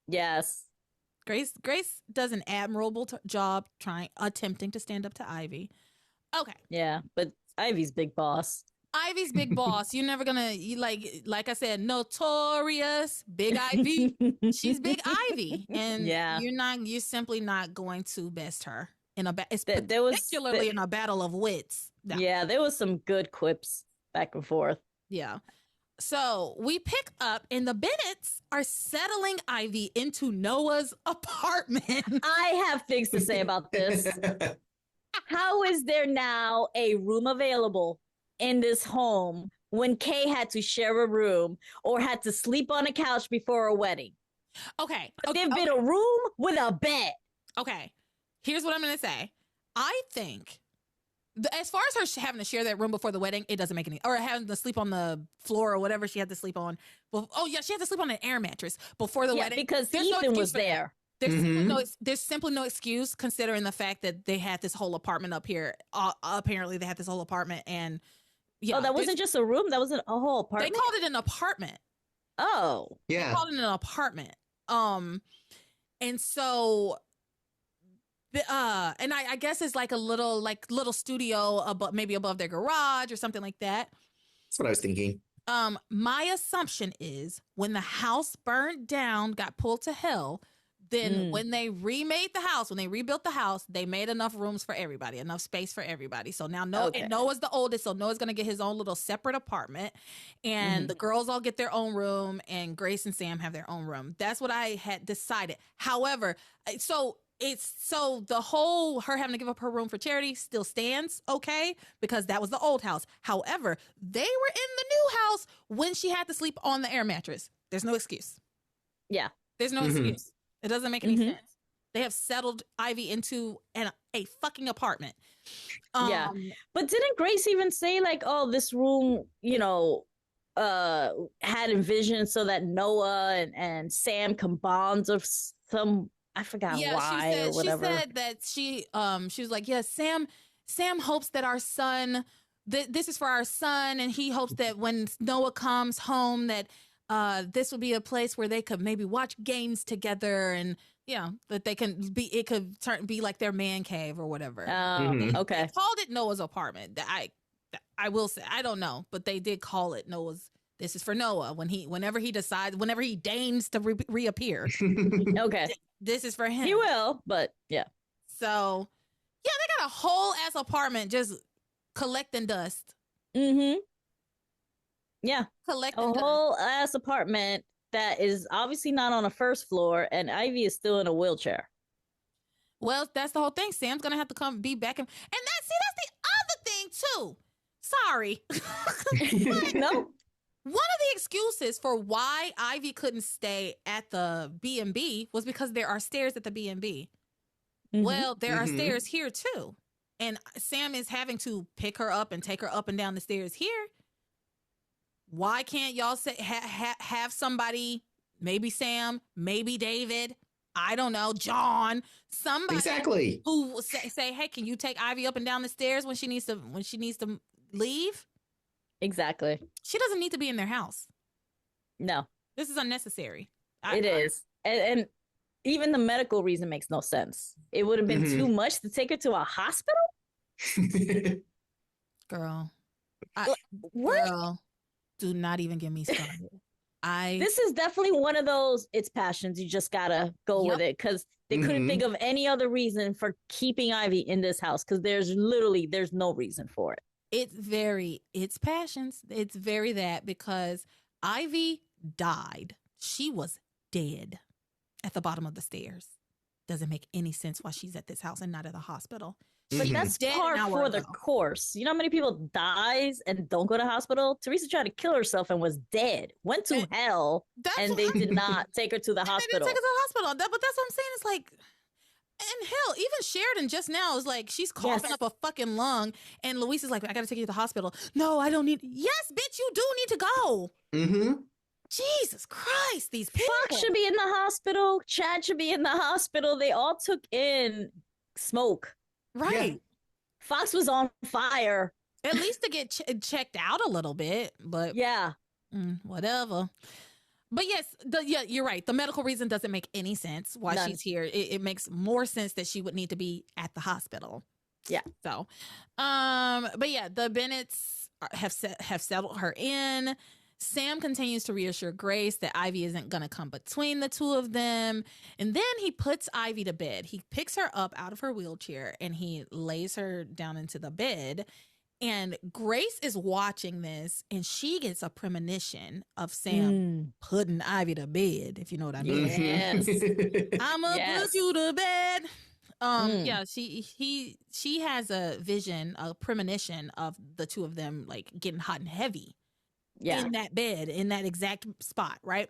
Yes, Grace does an admirable job attempting to stand up to Ivy. Okay. Yeah, but Ivy's big boss. Ivy's big boss. You're never gonna like I said, notorious Big Ivy. She's Big Ivy, and you're simply not going to best her in a particularly in a battle of wits. No. Yeah, there was some good quips back and forth. Yeah. So we pick up, and the Bennetts are settling Ivy into Noah's apartment. I have things to say about this. How is there now a room available in this home when Kay had to share a room or had to sleep on a couch before a wedding? Okay. There's been a room with a bed. Okay. Here's what I'm going to say. I think, as far as her having to share that room before the wedding, it doesn't make any, or having to sleep on the floor or whatever she had to sleep on. Well, she had to sleep on an air mattress before the wedding. Because Ethan was there. There's simply no excuse considering the fact that they had this whole apartment up here. Apparently they had this whole apartment, and that wasn't just a room. That wasn't a whole apartment. They called it an apartment. Oh, yeah. They called it an apartment. And so, and I guess it's like a little studio maybe above their garage or something like that. That's what I was thinking. My assumption is when the house burned down, got pulled to hell. Then when they remade the house, when they rebuilt the house, they made enough rooms for everybody, enough space for everybody. So now Noah's the oldest, so Noah's going to get his own little separate apartment. And the girls all get their own room, and Grace and Sam have their own room. That's what I had decided. However, so the whole her having to give up her room for charity still stands, okay? Because that was the old house. However, they were in the new house when she had to sleep on the air mattress. There's no excuse. Yeah. There's no excuse. It doesn't make any sense. They have settled Ivy into a fucking apartment. Yeah. But didn't Grace even say like, oh, this room, had envisioned so that Noah and Sam can bond of some, I forgot why or whatever. She said that she was like, yeah, Sam hopes that our son, this is for our son, and he hopes that when Noah comes home that this will be a place where they could maybe watch games together, and that they can be, it could be like their man cave or whatever. Okay. They called it Noah's apartment. I will say, I don't know, but they did call it Noah's. This is for Noah whenever he deigns to reappear. Okay. This is for him. He will, but yeah. So, yeah, they got a whole ass apartment just collecting dust. Mm-hmm. Yeah. Collecting a dust. whole ass apartment that is obviously not on the first floor, and Ivy is still in a wheelchair. Well, that's the whole thing. Sam's gonna have to come be back, and that's the other thing too. Sorry. No. One of the excuses for why Ivy couldn't stay at the B&B was because there are stairs at the B&B. Mm-hmm. Well, there are stairs here too. And Sam is having to pick her up and take her up and down the stairs here. Why can't y'all say have somebody, maybe Sam, maybe David, I don't know, John, somebody exactly who will say, hey, can you take Ivy up and down the stairs when she needs to leave? Exactly. She doesn't need to be in their house. No. This is unnecessary. It is. And even the medical reason makes no sense. It would have been too much to take her to a hospital? Girl. What? Girl, do not even get me started. This is definitely one of those, it's passions. You just gotta go with it, because they couldn't think of any other reason for keeping Ivy in this house, because there's no reason for it. It's passions. It's very that, because Ivy died. She was dead at the bottom of the stairs. Doesn't make any sense why she's at this house and not at the hospital. But that's par for the course. You know how many people dies and don't go to hospital? Teresa tried to kill herself and was dead. Went to hell, and they did not take her to the hospital. They didn't take her to the hospital. But that's what I'm saying. It's like, and hell, even Sheridan just now is like, she's coughing up a fucking lung, and Luis is like, I gotta take you to the hospital. No, I don't need. Yes, bitch, you do need to go. Mm-hmm. Jesus Christ, these people. Fox should be in the hospital. Chad should be in the hospital. They all took in smoke. Right. Yeah. Fox was on fire. At least to get checked out a little bit, but yeah, whatever. But yes, you're right. The medical reason doesn't make any sense why she's here. It makes more sense that she would need to be at the hospital. Yeah. So, but yeah, the Bennetts have settled her in. Sam continues to reassure Grace that Ivy isn't going to come between the two of them. And then he puts Ivy to bed. He picks her up out of her wheelchair and he lays her down into the bed. And Grace is watching this and she gets a premonition of Sam putting Ivy to bed, if you know what I mean. Yes. I'm going to put you to bed. Yeah, she has a vision, a premonition of the two of them like getting hot and heavy. Yeah. In that bed, in that exact spot, right?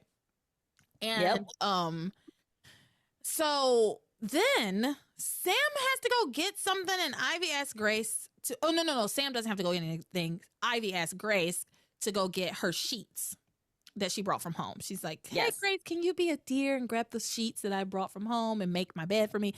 And so then Sam has to go get something, and Ivy asks Grace to. Oh no! Sam doesn't have to go get anything. Ivy asks Grace to go get her sheets that she brought from home. She's like, "Hey, Grace, can you be a dear and grab the sheets that I brought from home and make my bed for me?"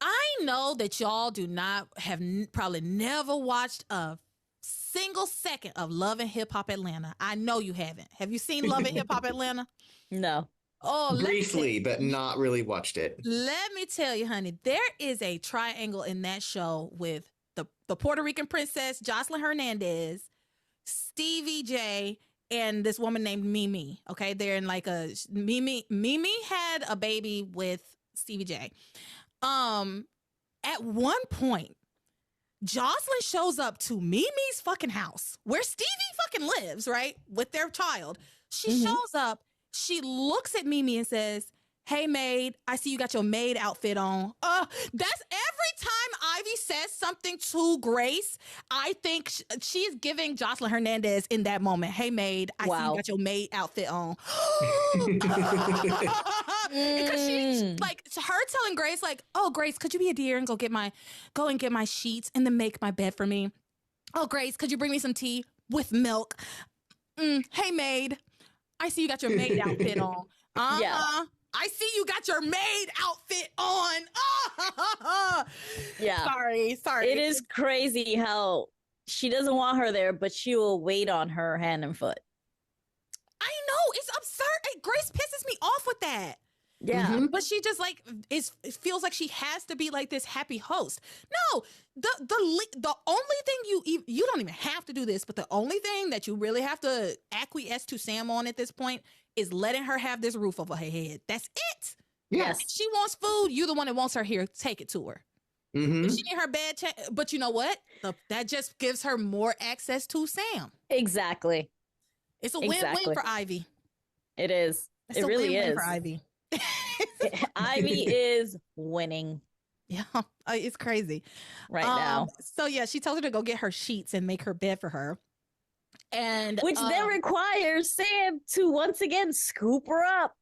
I know that y'all do not have probably never watched a single second of Love and Hip Hop Atlanta. I know you haven't. Have you seen Love and Hip Hop Atlanta? No. Oh, briefly, but not really watched it. Let me tell you, honey, there is a triangle in that show with the Puerto Rican princess, Jocelyn Hernandez, Stevie J, and this woman named Mimi. Okay, they're in like a Mimi had a baby with Stevie J. At one point, Jocelyn shows up to Mimi's fucking house where Stevie fucking lives, right? With their child. She shows up. She looks at Mimi and says, "Hey, maid, I see you got your maid outfit on." That's every time Ivy says something to Grace, I think she's giving Jocelyn Hernandez in that moment, "Hey, maid, I see you got your maid outfit on." Because she's like, her telling Grace, like, "Oh, Grace, could you be a dear and go and get my sheets and then make my bed for me? Oh, Grace, could you bring me some tea with milk?" Hey, maid. I see you got your maid outfit on. Yeah. I see you got your maid outfit on. Yeah. Sorry. It is crazy how she doesn't want her there, but she will wait on her hand and foot. I know. It's absurd. Grace pisses me off with that. Yeah. But she just like it feels like she has to be like this happy host. No, the only thing you don't even have to do this, but the only thing that you really have to acquiesce to Sam on at this point is letting her have this roof over her head. That's it. Yes. If she wants food, you're the one that wants her here. Take it to her. If she need her bed, but you know what? That just gives her more access to Sam. Exactly. It's a win-win for Ivy. It is. It really is. For Ivy. Ivy is winning. Yeah, it's crazy right now. So yeah, she tells her to go get her sheets and make her bed for her. And which then requires Sam to once again scoop her up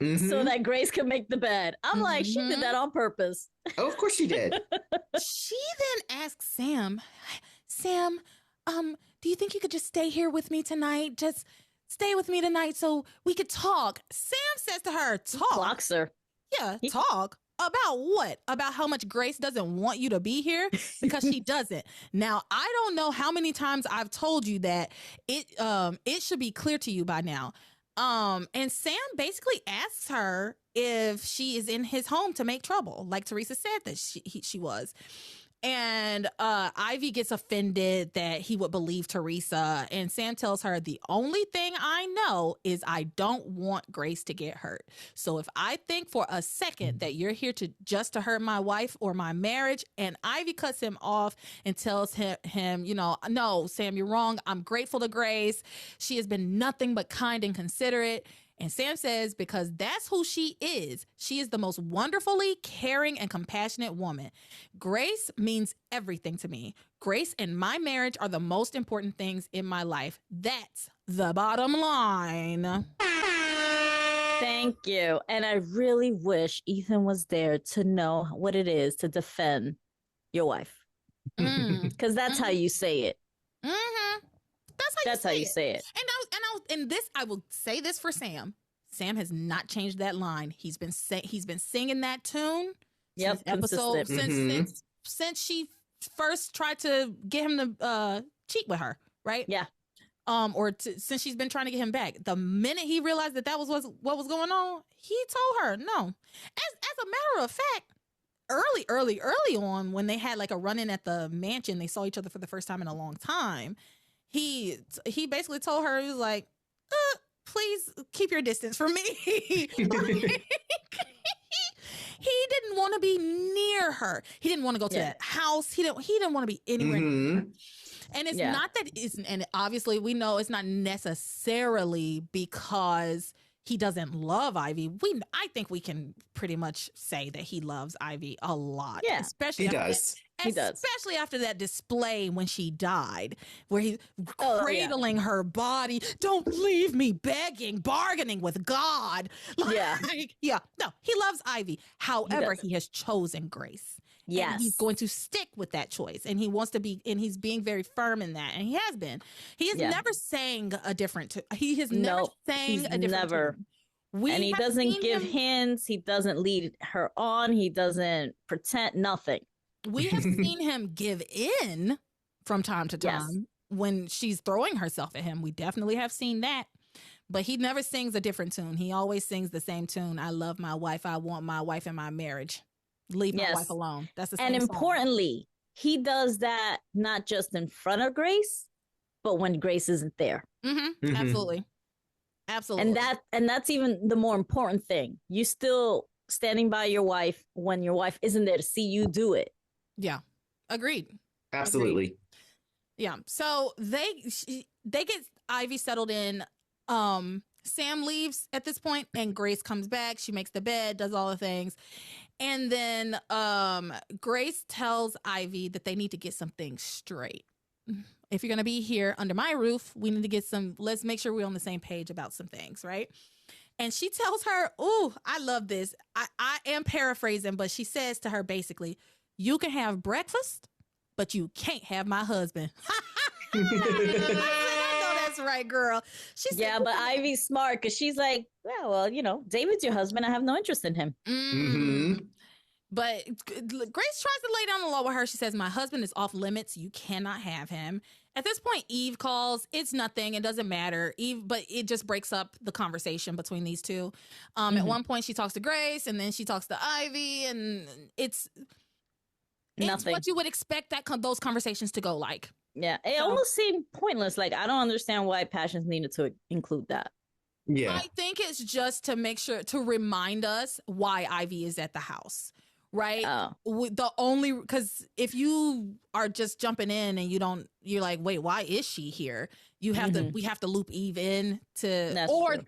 so that Grace can make the bed. I'm like, she did that on purpose. Oh, of course she did. She then asks Sam, do you think you could just stay here with me tonight? Just stay with me tonight so we could talk. Sam says to her, talk. He blocks her. Yeah, talk. About what? About how much Grace doesn't want you to be here? Because she doesn't. Now, I don't know how many times I've told you that it should be clear to you by now. And Sam basically asks her if she is in his home to make trouble, like Teresa said that she was. And Ivy gets offended that he would believe Teresa. And Sam tells her, the only thing I know is I don't want Grace to get hurt. So if I think for a second that you're here to hurt my wife or my marriage, and Ivy cuts him off and tells him, no, Sam, you're wrong. I'm grateful to Grace. She has been nothing but kind and considerate. And Sam says, because that's who she is. She is the most wonderfully caring and compassionate woman. Grace means everything to me. Grace and my marriage are the most important things in my life. That's the bottom line. Thank you. And I really wish Ethan was there to know what it is to defend your wife. Because that's how you say it. That's how you say it. And I will say this for Sam. Sam has not changed that line. He's been singing that tune. Yep, episode since she first tried to get him to cheat with her, right? Yeah. Since she's been trying to get him back. The minute he realized that was what was going on, he told her no. As a matter of fact, early on, when they had like a run-in at the mansion, they saw each other for the first time in a long time. He basically told her, he was like, please keep your distance from me. He didn't want to be near her. He didn't want to go to that house. He didn't want to be anywhere near her. And it's not that and obviously we know it's not necessarily because he doesn't love Ivy. I think we can pretty much say that he loves Ivy a lot. Yeah, especially he does. Especially after that display when she died, where he's cradling her body. Don't leave me, begging, bargaining with God. No, he loves Ivy. However, he has chosen Grace. Yes. And he's going to stick with that choice. And he wants to be, and he's being very firm in that. And he has been. He is never saying a different, he has never sang a different never. And he doesn't give hints. He doesn't lead her on. He doesn't pretend nothing. We have seen him give in from time to time when she's throwing herself at him. We definitely have seen that. But he never sings a different tune. He always sings the same tune. I love my wife. I want my wife in my marriage. Leave my wife alone. That's the same And song. importantly, he does that not just in front of Grace, but when Grace isn't there. Absolutely. Absolutely. And that's even the more important thing. You still standing by your wife when your wife isn't there to see you do it. Yeah. Agreed. Absolutely. Agreed. Yeah. So they get Ivy settled in. Sam leaves at this point and Grace comes back. She makes the bed, does all the things. And then Grace tells Ivy that they need to get some things straight. If you're going to be here under my roof, we need to get let's make sure we're on the same page about some things, right? And she tells her, I love this. I am paraphrasing, but she says to her basically, you can have breakfast, but you can't have my husband. I know that's right, girl. She said, yeah, but Ivy's smart because she's like, yeah, well, David's your husband. I have no interest in him. But Grace tries to lay down the law with her. She says, my husband is off limits. You cannot have him. At this point, Eve calls. It's nothing. It doesn't matter. But it just breaks up the conversation between these two. At one point, she talks to Grace, and then she talks to Ivy, and it's nothing. What you would expect those conversations to go like. Yeah, it almost seemed pointless. Like, I don't understand why Passions needed to include that. Yeah. I think it's just to make sure, to remind us why Ivy is at the house. Right. Because if you are just jumping in and you're like, wait, why is she here? We have to loop Eve in true.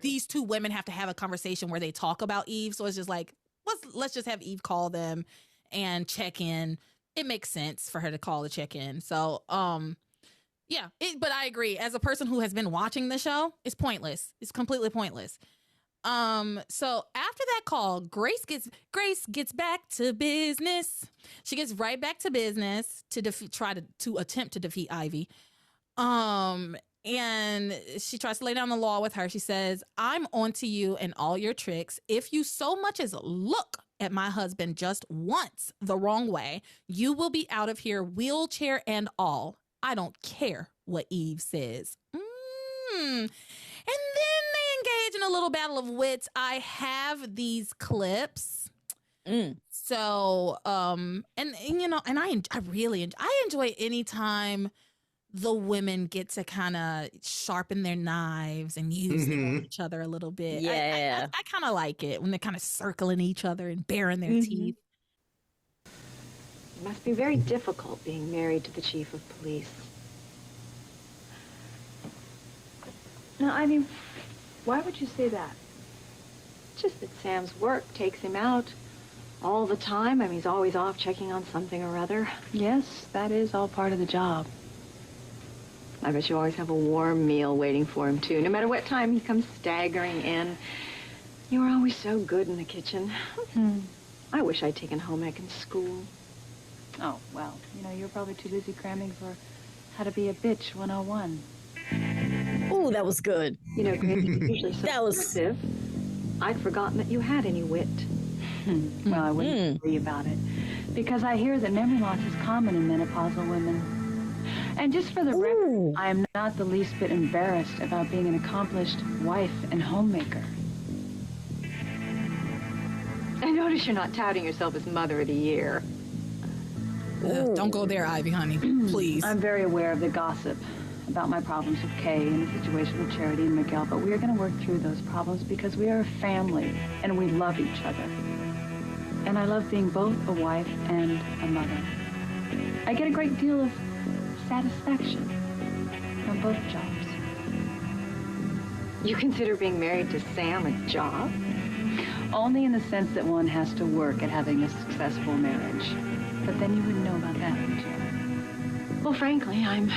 These two women have to have a conversation where they talk about Eve. So it's just like, let's just have Eve call them and check in. It makes sense for her to call to check in. So, yeah, but I agree. As a person who has been watching the show, it's pointless. It's completely pointless. So after that call, Grace gets back to business. She gets right back to business to attempt to defeat Ivy. And she tries to lay down the law with her. She says, I'm onto you and all your tricks. If you so much as look at my husband just once the wrong way, you will be out of here, wheelchair and all. I don't care what Eve says. And then they engage in a little battle of wits. I have these clips. So, and I really enjoy any time the women get to kind of sharpen their knives and use them on each other a little bit. Yeah. I kind of like it when they're kind of circling each other and baring their teeth. It must be very difficult being married to the chief of police. No, I mean, why would you say that? It's just that Sam's work takes him out all the time. I mean, he's always off checking on something or other. Yes, that is all part of the job. I bet you always have a warm meal waiting for him, too. No matter what time he comes staggering in. You were always so good in the kitchen. I wish I'd taken home ec in school. Oh, well, you're probably too busy cramming for How to Be a Bitch 101. Ooh, that was good. Grace, you're usually so aggressive. I'd forgotten that you had any wit. Well, I wouldn't worry about it. Because I hear that memory loss is common in menopausal women. And just for the record, I am not the least bit embarrassed about being an accomplished wife and homemaker. I notice you're not touting yourself as Mother of the Year. Don't go there, Ivy, honey. Please. I'm very aware of the gossip about my problems with Kay and the situation with Charity and Miguel, but we are going to work through those problems because we are a family and we love each other. And I love being both a wife and a mother. I get a great deal of satisfaction from both jobs. You consider being married to Sam a job? Only in the sense that one has to work at having a successful marriage. But then you wouldn't know about that, would you? Well, frankly, I'm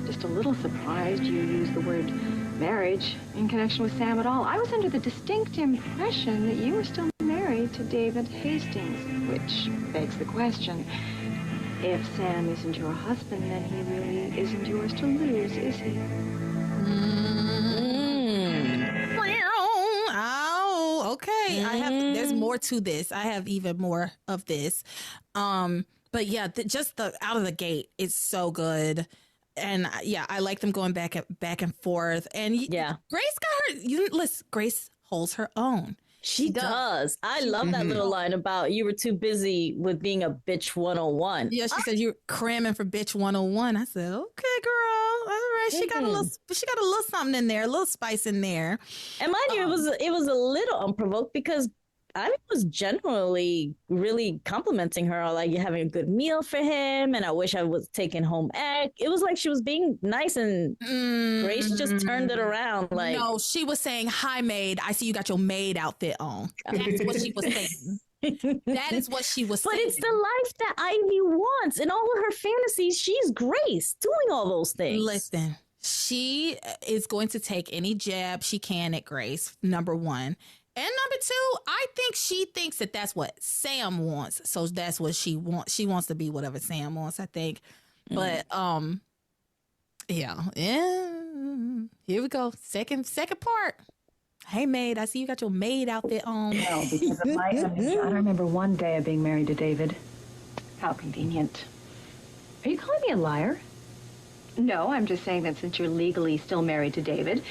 just a little surprised you used the word marriage in connection with Sam at all. I was under the distinct impression that you were still married to David Hastings, which begs the question, if Sam isn't your husband, then he really isn't yours to lose, is he? Oh, okay. There's more to this. I have even more of this. But yeah, just the out of the gate, it's so good. And yeah, I like them going back and forth. And Grace got her. Listen, Grace holds her own. She does. I love that little line about you were too busy with being a bitch 101. Yeah, she said you're cramming for bitch 101. I said, okay, girl. All right. She got a little something in there, a little spice in there. And mind you, it was a little unprovoked because I was generally really complimenting her, like you're having a good meal for him, and I wish I was taking home egg. It was like she was being nice, and Grace just turned it around. Like, no, she was saying, "Hi, maid. I see you got your maid outfit on." That's what she was saying. That is what she was saying. But it's the life that Ivy wants. In all of her fantasies, she's Grace doing all those things. Listen, she is going to take any jab she can at Grace, number one. And number two, I think she thinks that that's what Sam wants. So that's what she wants. She wants to be whatever Sam wants, I think. But, yeah. Here we go. Second part. Hey, maid, I see you got your maid outfit on. No, because of my amnesia, I don't remember one day of being married to David. How convenient. Are you calling me a liar? No, I'm just saying that since you're legally still married to David,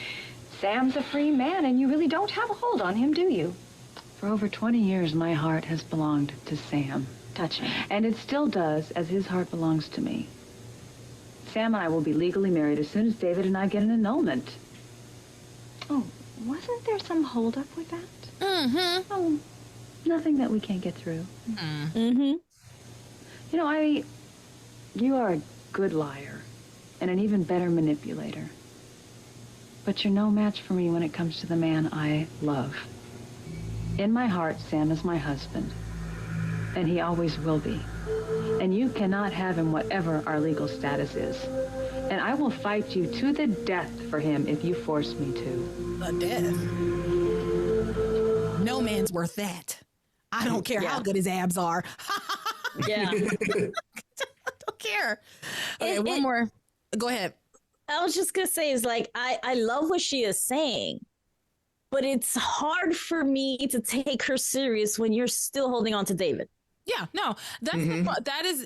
Sam's a free man and you really don't have a hold on him, do you? For over 20 years, my heart has belonged to Sam. Touching. And it still does, as his heart belongs to me. Sam and I will be legally married as soon as David and I get an annulment. Oh, wasn't there some holdup with that? Mm-hmm. Oh, nothing that we can't get through. Mm-hmm. You know, Ivy, you are a good liar and an even better manipulator. But you're no match for me when it comes to the man I love. In my heart, Sam is my husband, and he always will be. And you cannot have him whatever our legal status is. And I will fight you to the death for him if you force me to. The death? No man's worth that. I don't care how good his abs are. Yeah. I don't care. Okay, one more. Go ahead. I was just gonna say is like I love what she is saying, but it's hard for me to take her serious when you're still holding on to David. Yeah, no, that is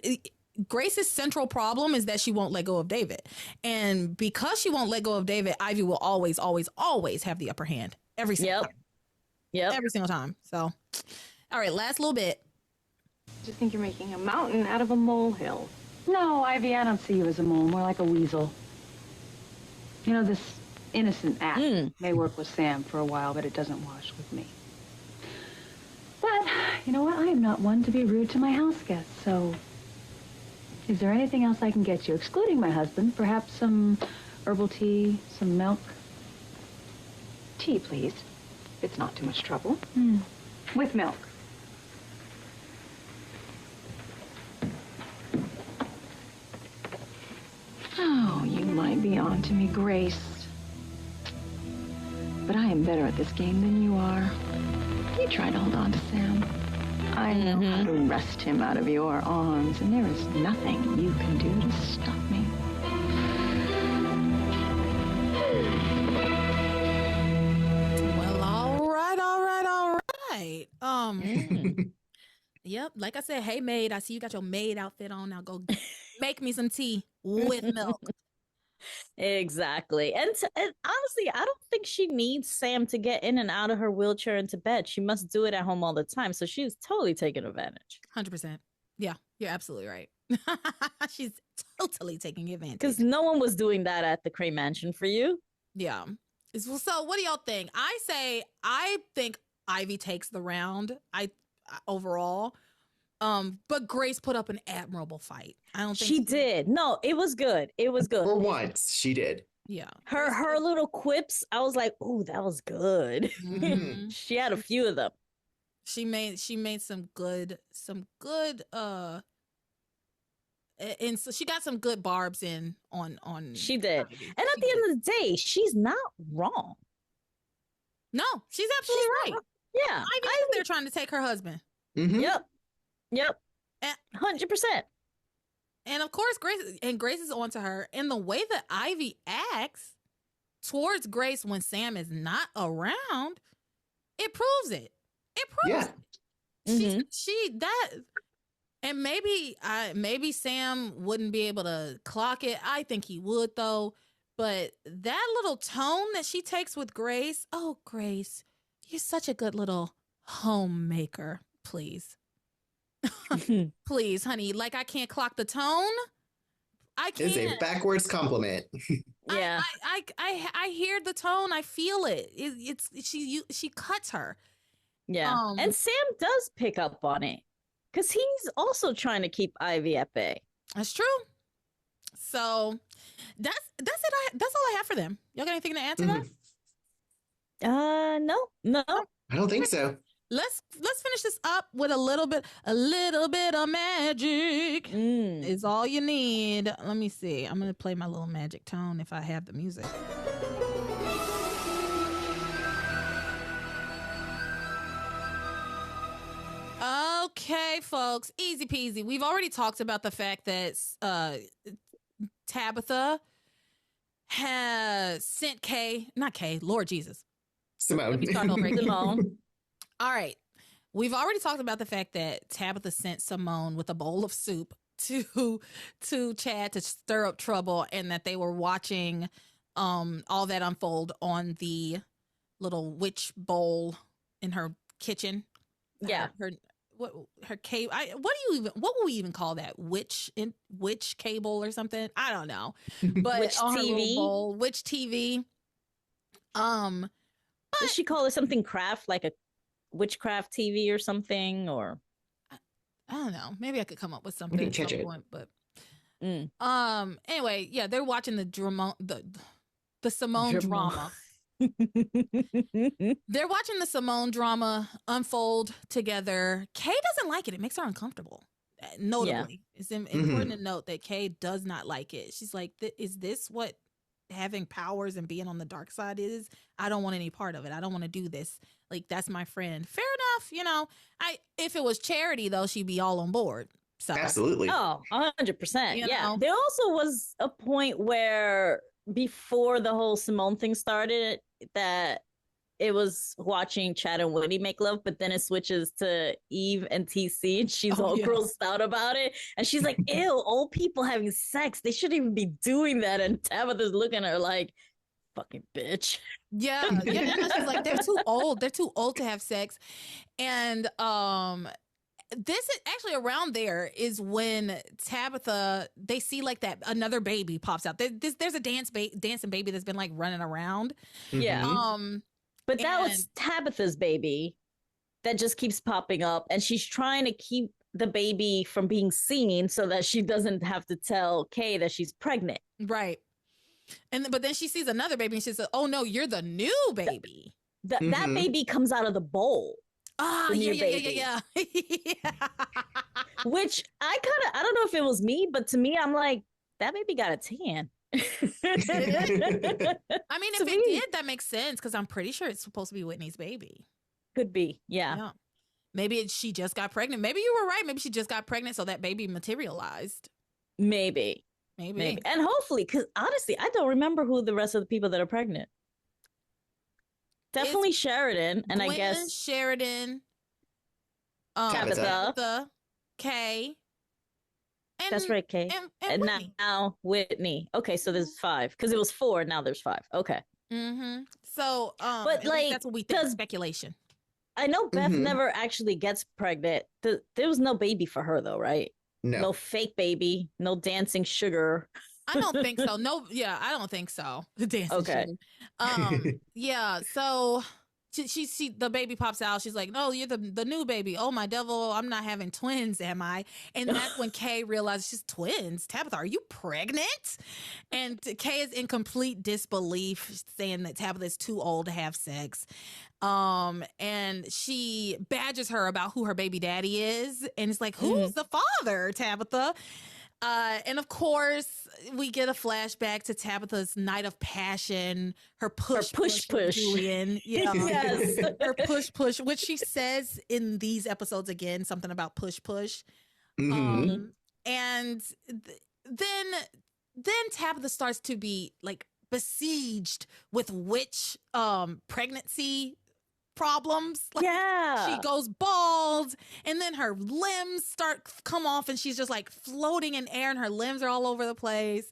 Grace's central problem is that she won't let go of David, and because she won't let go of David, Ivy will always have the upper hand every single time. Yep. Every single time. So, all right, last little bit. I just think you're making a mountain out of a molehill. No, Ivy, I don't see you as a mole, more like a weasel. You know, this innocent act may work with Sam for a while, but it doesn't wash with me. But, you know what? I am not one to be rude to my house guests, so is there anything else I can get you, excluding my husband? Perhaps some herbal tea, some milk? Tea, please. It's not too much trouble. With milk. Oh, you might be on to me, Grace. But I am better at this game than you are. You try to hold on to Sam. I know how to wrest him out of your arms, and there is nothing you can do to stop me. Well, all right. Yep. Like I said, hey maid, I see you got your maid outfit on. Now go make me some tea with milk. Exactly. And honestly, I don't think she needs Sam to get in and out of her wheelchair into bed. She must do it at home all the time. So she's totally taking advantage. 100%. Yeah, you're absolutely right. She's totally taking advantage. Because no one was doing that at the Crane Mansion for you. Yeah. So what do y'all think? I think Ivy takes the round. Overall. But Grace put up an admirable fight. I don't think she did. No, it was good. It was good. For once, she did. Yeah. Her little quips, I was like, "Ooh, that was good." Mm-hmm. She had a few of them. She made some good and so she got some good barbs in on She did. Ivy. And at the end of the day, she's not wrong. No, she's absolutely right. Yeah. Ivy's there trying to take her husband. Mm-hmm. Yep. 100%. And of course, Grace is on to her. And the way that Ivy acts towards Grace when Sam is not around, it proves it. It proves it. And maybe Sam wouldn't be able to clock it. I think he would though. But that little tone that she takes with Grace, oh, Grace, you're such a good little homemaker. Please. Please, honey. Like I can't clock the tone. I can't. It's a backwards compliment. Yeah. I hear the tone. I feel it. She cuts her. Yeah. And Sam does pick up on it because he's also trying to keep Ivy at bay. That's true. So that's it. That's all I have for them. Y'all got anything to add to that? No. I don't think so. Let's finish this up with a little bit of magic. Is all you need. Let me see. I'm gonna play my little magic tone if I have the music. Okay, folks, easy peasy. We've already talked about the fact that Tabitha has sent Lord Jesus. Simone. Let me start over again. Simone. All right. We've already talked about the fact that Tabitha sent Simone with a bowl of soup to Chad to stir up trouble, and that they were watching all that unfold on the little witch bowl in her kitchen. Yeah. Her cable. What would we even call that? Witch cable or something? I don't know. But Witch on her TV. little bowl, witch TV. Does she call it something craft, like a witchcraft TV or something? Or I don't know. Maybe I could come up with something at some point. But anyway, yeah, they're watching the Simone drama. They're watching the Simone drama unfold together. Kay doesn't like it. It makes her uncomfortable. Notably, it's important to note that Kay does not like it. She's like, is this what having powers and being on the dark side is? I don't want any part of it. I don't want to do this. Like, that's my friend. Fair enough. You know, if it was Charity, though, she'd be all on board. So Absolutely. Oh, 100%. You Yeah. know? There also was a point where before the whole Simone thing started that it was watching Chad and Whitney make love, but then it switches to Eve and TC, and she's all grossed out about it. And she's like, ew, old people having sex. They shouldn't even be doing that. And Tabitha's looking at her like, fucking bitch. Yeah. She's like, they're too old. They're too old to have sex. And this is actually around there is when Tabitha, they see like that another baby pops out. There's a dancing baby that's been like running around. Yeah. But that was Tabitha's baby that just keeps popping up, and she's trying to keep the baby from being seen so that she doesn't have to tell Kay that she's pregnant. Right. But then she sees another baby and she says, "Oh no, you're the new baby." That baby comes out of the bowl. Ah, yeah. Which I don't know if it was me, but to me, I'm like, that baby got a tan. I mean, if it did, that makes sense because I'm pretty sure it's supposed to be Whitney's baby. Could be, yeah. Maybe she just got pregnant. Maybe you were right. Maybe she just got pregnant, so that baby materialized. Maybe. And hopefully, because honestly, I don't remember who the rest of the people that are pregnant. Definitely Sheridan, and Gwen, I guess Sheridan, Tabitha, Kay. That's right, Kay. And Whitney. now Whitney. Okay, so there's 5 because it was 4. Now there's 5. Okay. So, but like, that's what we think. Speculation. I know Beth never actually gets pregnant. There was no baby for her though, right? No fake baby. No dancing sugar. I don't think so. No, yeah, I don't think so. Dancing okay. Sugar. Yeah. So she the baby pops out. She's like, "No, you're the new baby. Oh my devil, I'm not having twins, am I?" And that's when Kay realizes she's twins. Tabitha, are you pregnant? And Kay is in complete disbelief, saying that Tabitha is too old to have sex. And she badgers her about who her baby daddy is, and it's like, "Who's the father, Tabitha?" And of course, we get a flashback to Tabitha's night of passion, her push. Julian. Yeah. Yes. Her push, which she says in these episodes again, something about push. And then Tabitha starts to be like besieged with witch pregnancy problems. Like, she goes bald, and then her limbs come off, and she's just like floating in air, and her limbs are all over the place.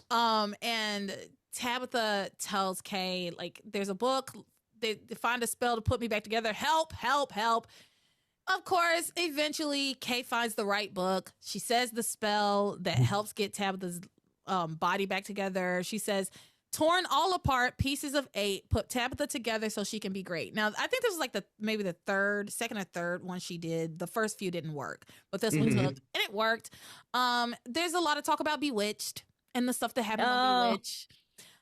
And Tabitha tells Kay, like, there's a book. They find a spell to put me back together. Help. Of course, eventually Kay finds the right book. She says the spell that helps get Tabitha's body back together. She says, "Torn all apart, pieces of 8, put Tabitha together so she can be great." Now, I think this was like maybe the second or third one she did. The first few didn't work, but this one took, and it worked. There's a lot of talk about Bewitched and the stuff that happened on Bewitched.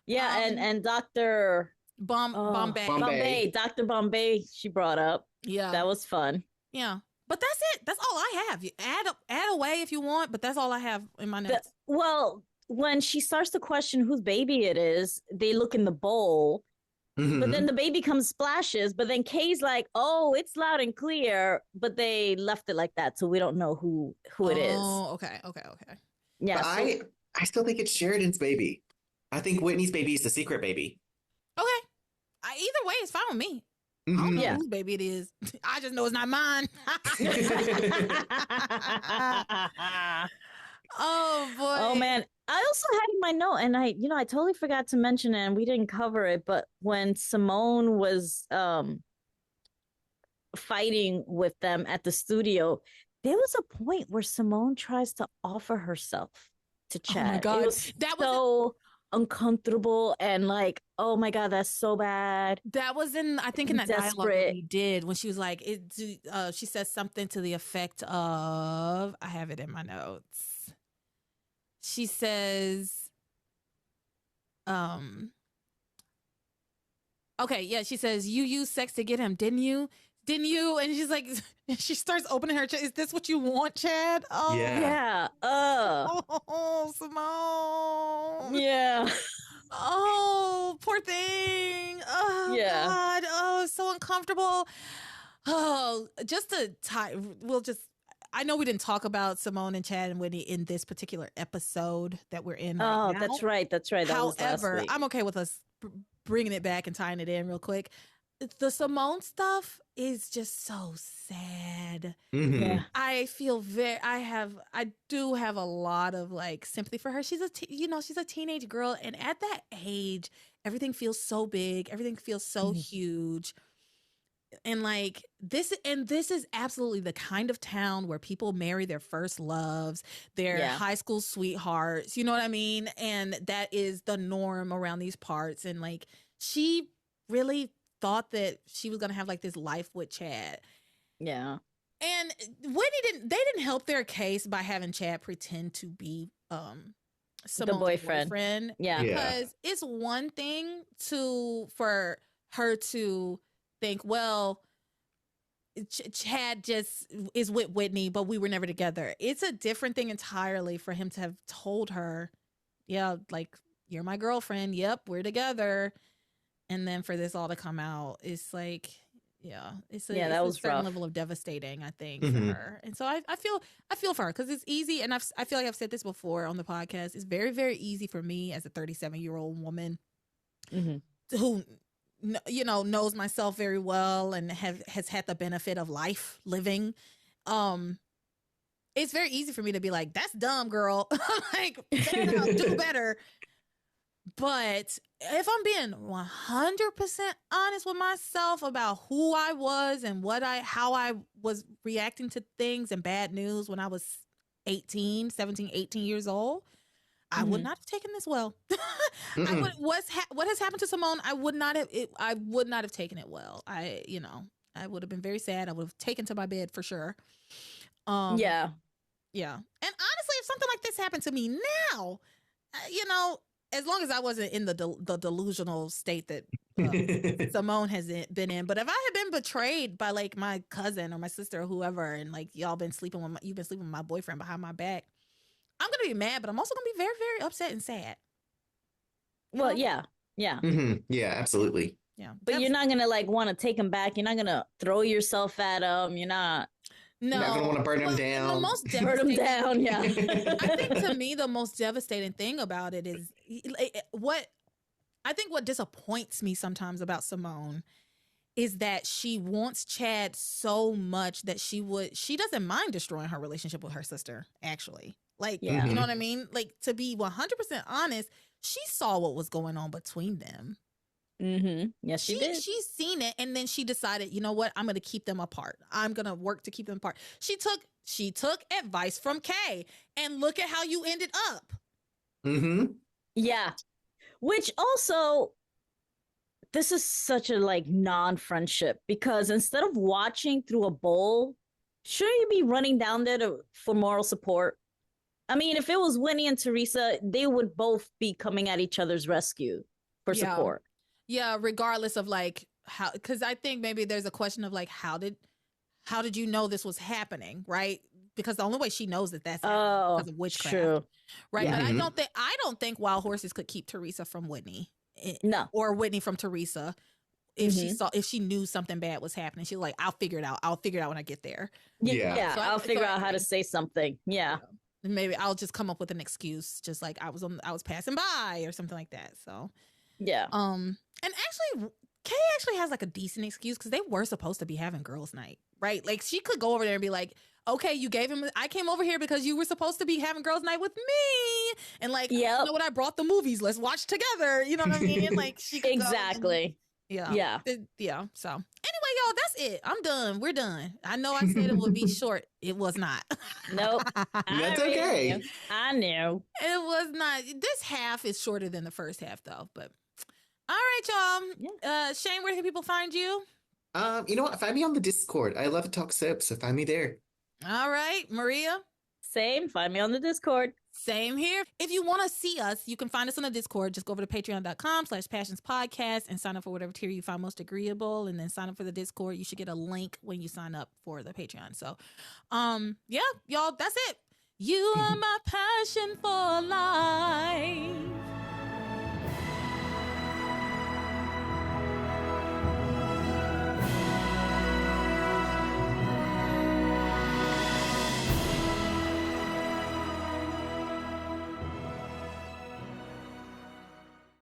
Yeah, and Dr. Bombay. Dr. Bombay, she brought up. Yeah. That was fun. Yeah. But that's it. That's all I have. You add away if you want, but that's all I have in my notes. When she starts to question whose baby it is, they look in the bowl, but then the baby comes splashes, but then Kay's like, "Oh, it's loud and clear," but they left it like that, so we don't know who it is. Oh, okay. Yeah, I still think it's Sheridan's baby. I think Whitney's baby is the secret baby. Okay. Either way, it's fine with me. I don't know whose baby it is. I just know it's not mine. Oh boy. Oh man. I also had in my note, and I totally forgot to mention it, and we didn't cover it, but when Simone was fighting with them at the studio, there was a point where Simone tries to offer herself to Chad. Oh my God. It was so uncomfortable and like, oh my God, that's so bad. That was I think in that dialogue that we did when she was like, she says something to the effect of, I have it in my notes. She says, okay, yeah, she says, you used sex to get him, didn't you? Didn't you? And she's like, she starts opening her chest. Is this what you want, Chad? Oh, yeah. Oh, Simone. Yeah. Oh, poor thing. Oh, yeah. God. Oh, it's so uncomfortable. Oh, just to tie, I know we didn't talk about Simone and Chad and Whitney in this particular episode that we're in right now. That's right. That However, I'm okay with us bringing it back and tying it in real quick. The Simone stuff is just so sad. Mm-hmm. Yeah. I feel I do have a lot of like sympathy for her. She's she's a teenage girl, and at that age, everything feels so big. Everything feels so huge. And like this is absolutely the kind of town where people marry their first loves, their high school sweethearts. You know what I mean? And that is the norm around these parts. And like she really thought that she was gonna have like this life with Chad. Yeah. And Whitney didn't help their case by having Chad pretend to be Simone's boyfriend. Yeah. Because it's one thing for her to think, well, Chad just is with Whitney, but we were never together. It's a different thing entirely for him to have told her, yeah, like, you're my girlfriend. Yep, we're together. And then for this all to come out, it's like, it's a certain rough. level of devastating, I think, for her. And so I feel for her because it's easy. And I feel like I've said this before on the podcast. It's very, very easy for me as a 37-year-old woman who, knows myself very well and has had the benefit of life living. It's very easy for me to be like, that's dumb, girl. Like, do better. But if I'm being 100% honest with myself about who I was and how I was reacting to things and bad news when I was 18 years old, I would not have taken this well. What has happened to Simone? I would not have taken it well. I would have been very sad. I would have taken to my bed for sure. Yeah. And honestly, if something like this happened to me now, as long as I wasn't in the delusional state that Simone has been in, but if I had been betrayed by like my cousin or my sister or whoever, and like you've been sleeping with my boyfriend behind my back, I'm gonna be mad, but I'm also gonna be very, very upset and sad. Well, yeah. Mm-hmm. Yeah, absolutely. Yeah, but you're not gonna like want to take him back. You're not gonna throw yourself at him. You're not. No, you're not gonna want to burn him down. Burn him down. Yeah. I think to me the most devastating thing about it is what disappoints me sometimes about Simone is that she wants Chad so much that she doesn't mind destroying her relationship with her sister. Actually, like you know what I mean. Like, to be 100% honest, she saw what was going on between them. Yes, she did. She's seen it, and then she decided, you know what? I'm going to keep them apart. I'm going to work to keep them apart. She took advice from Kay, and look at how you ended up. Yeah, which also, this is such a like non-friendship, because instead of watching through a bowl, shouldn't you be running down there for moral support? I mean, if it was Winnie and Teresa, they would both be coming at each other's rescue for support. Yeah, regardless of like how, because I think maybe there's a question of like, how did you know this was happening, right? Because the only way she knows that's happening because of witchcraft, right? Yeah. But I don't think Wild Horses could keep Teresa from Whitney, or Whitney from Teresa. If she knew something bad was happening, she's like, I'll figure it out. I'll figure it out when I get there. Yeah. So I'll figure out how to say something. Yeah. maybe I'll just come up with an excuse, just like I was passing by or something like that. So yeah. And actually, Kay actually has like a decent excuse because they were supposed to be having girls' night, right? Like she could go over there and be like, okay, you gave him. I came over here because you were supposed to be having girls' night with me, and like, you know what? I brought the movies. Let's watch together. You know what I mean? Like she could exactly. Yeah. So anyway, y'all, that's it. I'm done. We're done. I know I said it would be short. It was not. Nope. That's okay. I knew. It was not. This half is shorter than the first half, though. But all right, y'all. Shane, where can people find you? You know what? Find me on the Discord. I love to talk soap, so find me there. All right, Maria. Same. Find me on the Discord. Same here. If you want to see us, you can find us on the Discord. Just go over to patreon.com/passionspodcast and sign up for whatever tier you find most agreeable, and then sign up for the Discord. You should get a link when you sign up for the Patreon. So, yeah, y'all, that's it. You are my passion for life.